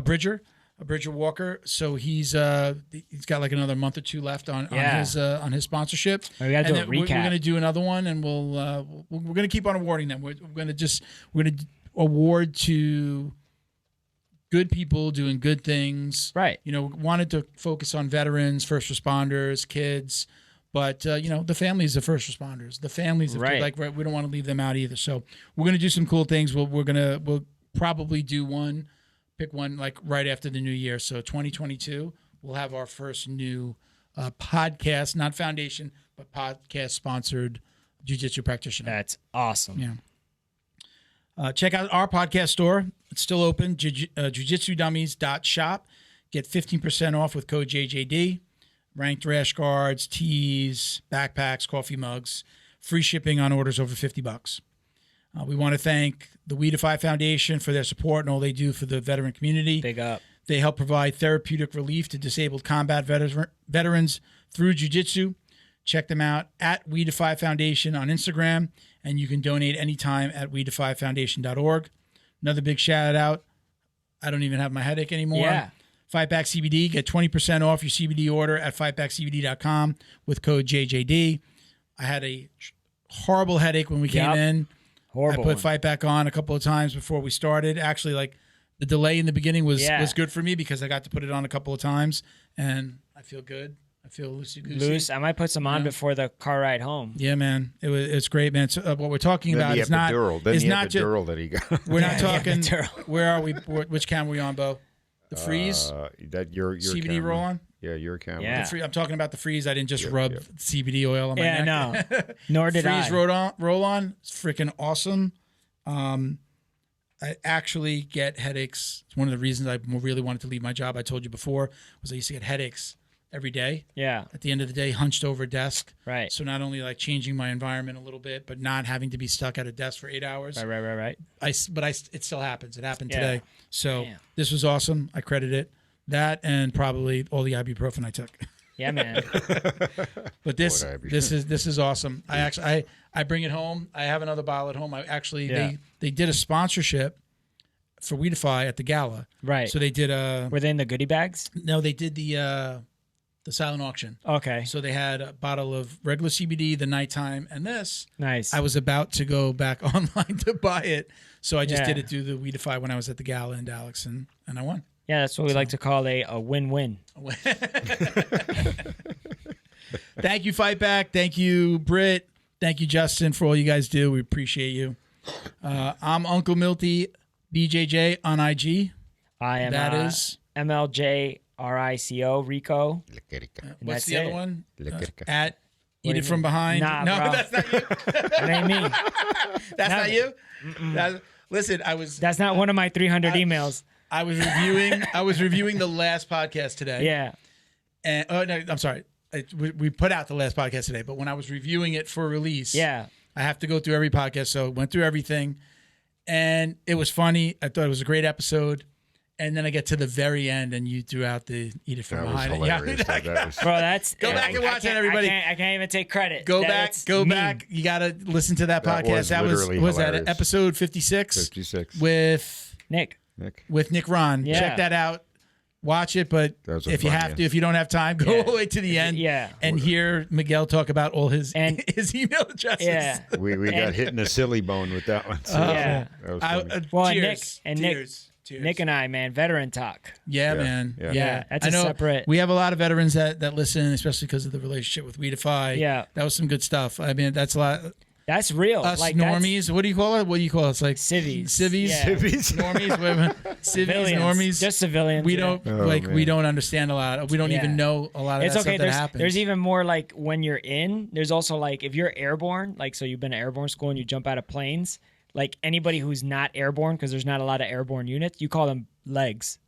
Bridger Walker. So he's got like another month or two left on his sponsorship. We gotta And do a then we're recap. going to do another one, and we're going to keep on awarding them. We're going to award to good people doing good things. Right. You know, wanted to focus on veterans, first responders, kids, But the families, the first responders, the families, of Right. like we don't want to leave them out either. So we're gonna do some cool things. We'll probably pick one like right after the new year. So 2022, we'll have our first new podcast, not foundation, but podcast sponsored jiu-jitsu practitioner. That's awesome. Yeah. Check out our podcast store. It's still open, jiujitsudummies.shop. Get 15% off with code JJD. Ranked rash guards, tees, backpacks, coffee mugs. Free shipping on orders over $50. We want to thank the We Defy Foundation for their support and all they do for the veteran community. Big up. They help provide therapeutic relief to disabled combat veterans through jiu-jitsu. Check them out at We Defy Foundation on Instagram, and you can donate anytime at wedefyfoundation.org. Another big shout out. I don't even have my headache anymore. Yeah. Fight Back CBD. Get 20% off your CBD order at fightbackcbd.com with code JJD. I had a horrible headache when we came in. Horrible. I put Fight Back on a couple of times before we started. Actually, like the delay in the beginning was good for me because I got to put it on a couple of times, and I feel good. I feel loosey-goosey. Loose. I might put some on before the car ride home. Yeah, man. It's great, man. So, what we're talking about is not Then is the not just epidural that he got. we're not Yeah, talking. epidural. Where are we? Which camera are we on, Bo? The freeze. That your CBD camera. roll on. Yeah, your camera. Yeah. I'm talking about the freeze. I didn't just rub CBD oil on my Yeah, neck. no. Nor did freeze I. roll on. It's freaking awesome. I actually get headaches. It's one of the reasons I really wanted to leave my job. I told you before was I used to get headaches every day. Yeah. At the end of the day, hunched over a desk. Right. So not only like changing my environment a little bit, but not having to be stuck at a desk for 8 hours. Right. It still happens. It happened Yeah. today. So Damn. this was awesome. I credit it. That and probably all the ibuprofen I took. Yeah, man. But this Boy, is awesome. I bring it home. I have another bottle at home. I actually they did a sponsorship for We Defy at the gala. Right. So they did Were they in the goodie bags? they did the silent auction. Okay. So they had a bottle of regular CBD, the nighttime, and this. Nice. I was about to go back online to buy it, so I just Yeah. did it through the We Defy when I was at the gala in Dallas, and I won. Yeah, that's what we like to call a win-win. Thank you, Fight Back. Thank you, Britt. Thank you, Justin, for all you guys do. We appreciate you. I'm Uncle Milty, BJJ on IG. I am That is. MLJRICO, Rico. What's that's the other it. one? What At Eat do It you From mean? Behind. Nah, no, bro. that's not you. That ain't me. That's No. not you. Listen, That's not one of my 300 emails. I was reviewing the last podcast today. Yeah. And no, I'm sorry. We put out the last podcast today, but when I was reviewing it for release, Yeah. I have to go through every podcast. So went through everything, and it was funny. I thought it was a great episode. And then I get to the very end, and you threw out the Eat It From That was Behind. hilarious. Yeah. That was, Bro, that's Go back and watch it, everybody. I can't even take credit. Go That's back. mean. You got to listen to that That podcast. was That was literally that hilarious. episode 56 56. with Nick. Nick Ron. Yeah. Check that out. Watch it, but That was a if you fun have one. to, if you don't have time, go Yeah. all the way to the end. Yeah. And hear Miguel talk about all his And- his email addresses. Yeah. we got hit in the silly bone with that one. So Yeah. That was funny. Well, and tears, Nick- tears. Nick and I, man, veteran talk. Yeah, Yeah, man. yeah. Yeah. That's I a know separate- We have a lot of veterans that listen, especially because of the relationship with We Defy. Yeah. That was some good stuff. I mean, that's a lot. That's real. Us like normies. What do you call it? What do you call it? It's like Civies. Civvies. Yeah. Civvies. Normies. Civies. Civilians. Normies. Just civilians. we yeah. don't Oh, we man. don't understand a lot. We don't Yeah. even know a lot of It's that okay. stuff that happens. There's even more like when you're in. There's also like if you're airborne, like so you've been to airborne school and you jump out of planes. Like anybody who's not airborne, because there's not a lot of airborne units, you call them legs.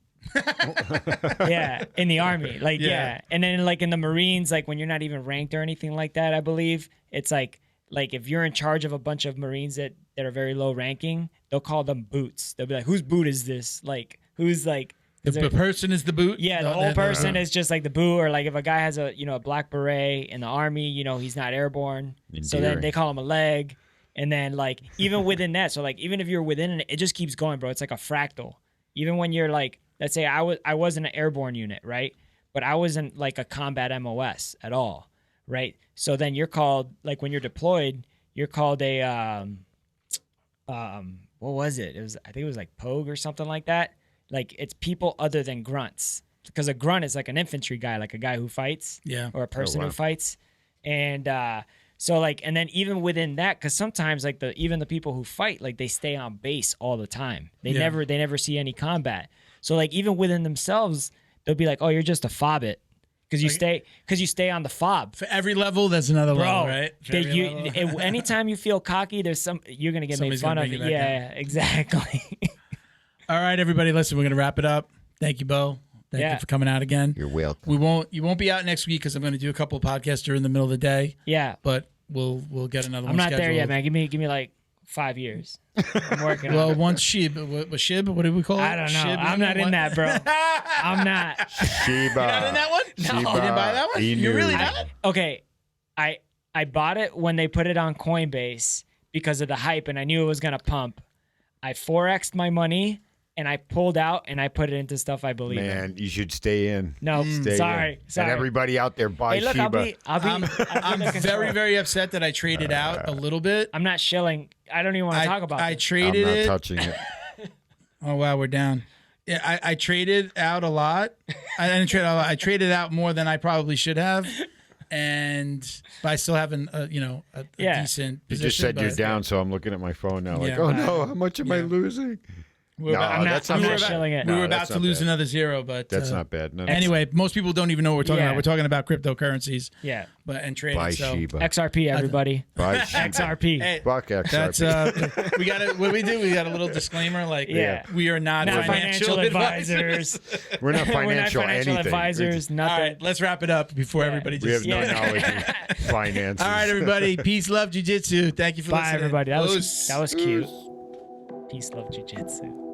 Yeah, in the army, like yeah. And then like in the Marines, like when you're not even ranked or anything like that, I believe it's like if you're in charge of a bunch of Marines that are very low ranking, they'll call them boots. They'll be like, whose boot is this? Like who's like. the person is the boot. Yeah, the whole person is just like the boot, or like if a guy has a a black beret in the army, he's not airborne, so then Endearing. they call him a leg, and then like even within that, so like even if you're within it, it just keeps going, bro. It's like a fractal. Even when you're like, let's say I wasn't an airborne unit, right? But I wasn't like a combat MOS at all, right? So then you're called like when you're deployed, you're called a what was it? I think it was like Pogue or something like that. Like it's people other than grunts, because a grunt is like an infantry guy, like a guy who fights, Yeah. or a person wow. who fights. And so like, and then even within that, because sometimes like even the people who fight, like they stay on base all the time. They never see any combat. So like even within themselves, they'll be like, oh, you're just a fob it. Because you stay on the fob. For every level, there's another level, right? Anytime you feel cocky, you're gonna get made fun of. Yeah, exactly. All right, everybody, listen, we're gonna wrap it up. Thank you, Bo. Thank you for coming out again. You're welcome. You won't be out next week because I'm gonna do a couple of podcasts during the middle of the day. Yeah, but we'll get another one. I'm not scheduled. there yet, man. Give me like 5 years. I'm working. Well, on it. once Shib, what do we call it? I don't know. Shib, I'm not in that, bro. I'm not. Shiba. You're not in that one? Shiba No, you didn't buy that one? You're really not? Okay, I bought it when they put it on Coinbase because of the hype, and I knew it was gonna pump. I 4x'd my money, and I pulled out, and I put it into stuff I believe in. Man, you should stay in. No, sorry. And everybody out there, buy Hey, look, Shiba. I'm very, very upset that I traded out a little bit. I'm not shilling. I don't even want to talk about I it. traded I'm not it. touching it. Oh, wow, we're down. Yeah, I traded out a lot. I didn't trade out a lot. I traded out more than I probably should have. But I still have a decent You position. just said you're but- down, so I'm looking at my phone now like, Yeah. oh no, how much am I losing? We're No, about, that's I'm not not bad. shilling it. we No, were about that's to not lose bad. another zero, but That's not bad. No, Anyway, most people don't even know what we're talking Yeah. about. We're talking about cryptocurrencies, Yeah. and trading. buy so Shiba. XRP, everybody. Buy Shiba. XRP. Hey, Fuck XRP. that's we got what we do. We got a little disclaimer, like we are not financial advisors. We're not We're not financial financial anything. advisors. All Nothing. right, let's wrap it up before everybody We have just. no Yeah. knowledge of finances. All right, everybody. Peace, love, jiu-jitsu. Thank you for Bye, listening. everybody. That Peace. was cute. Peace, love, jiu-jitsu.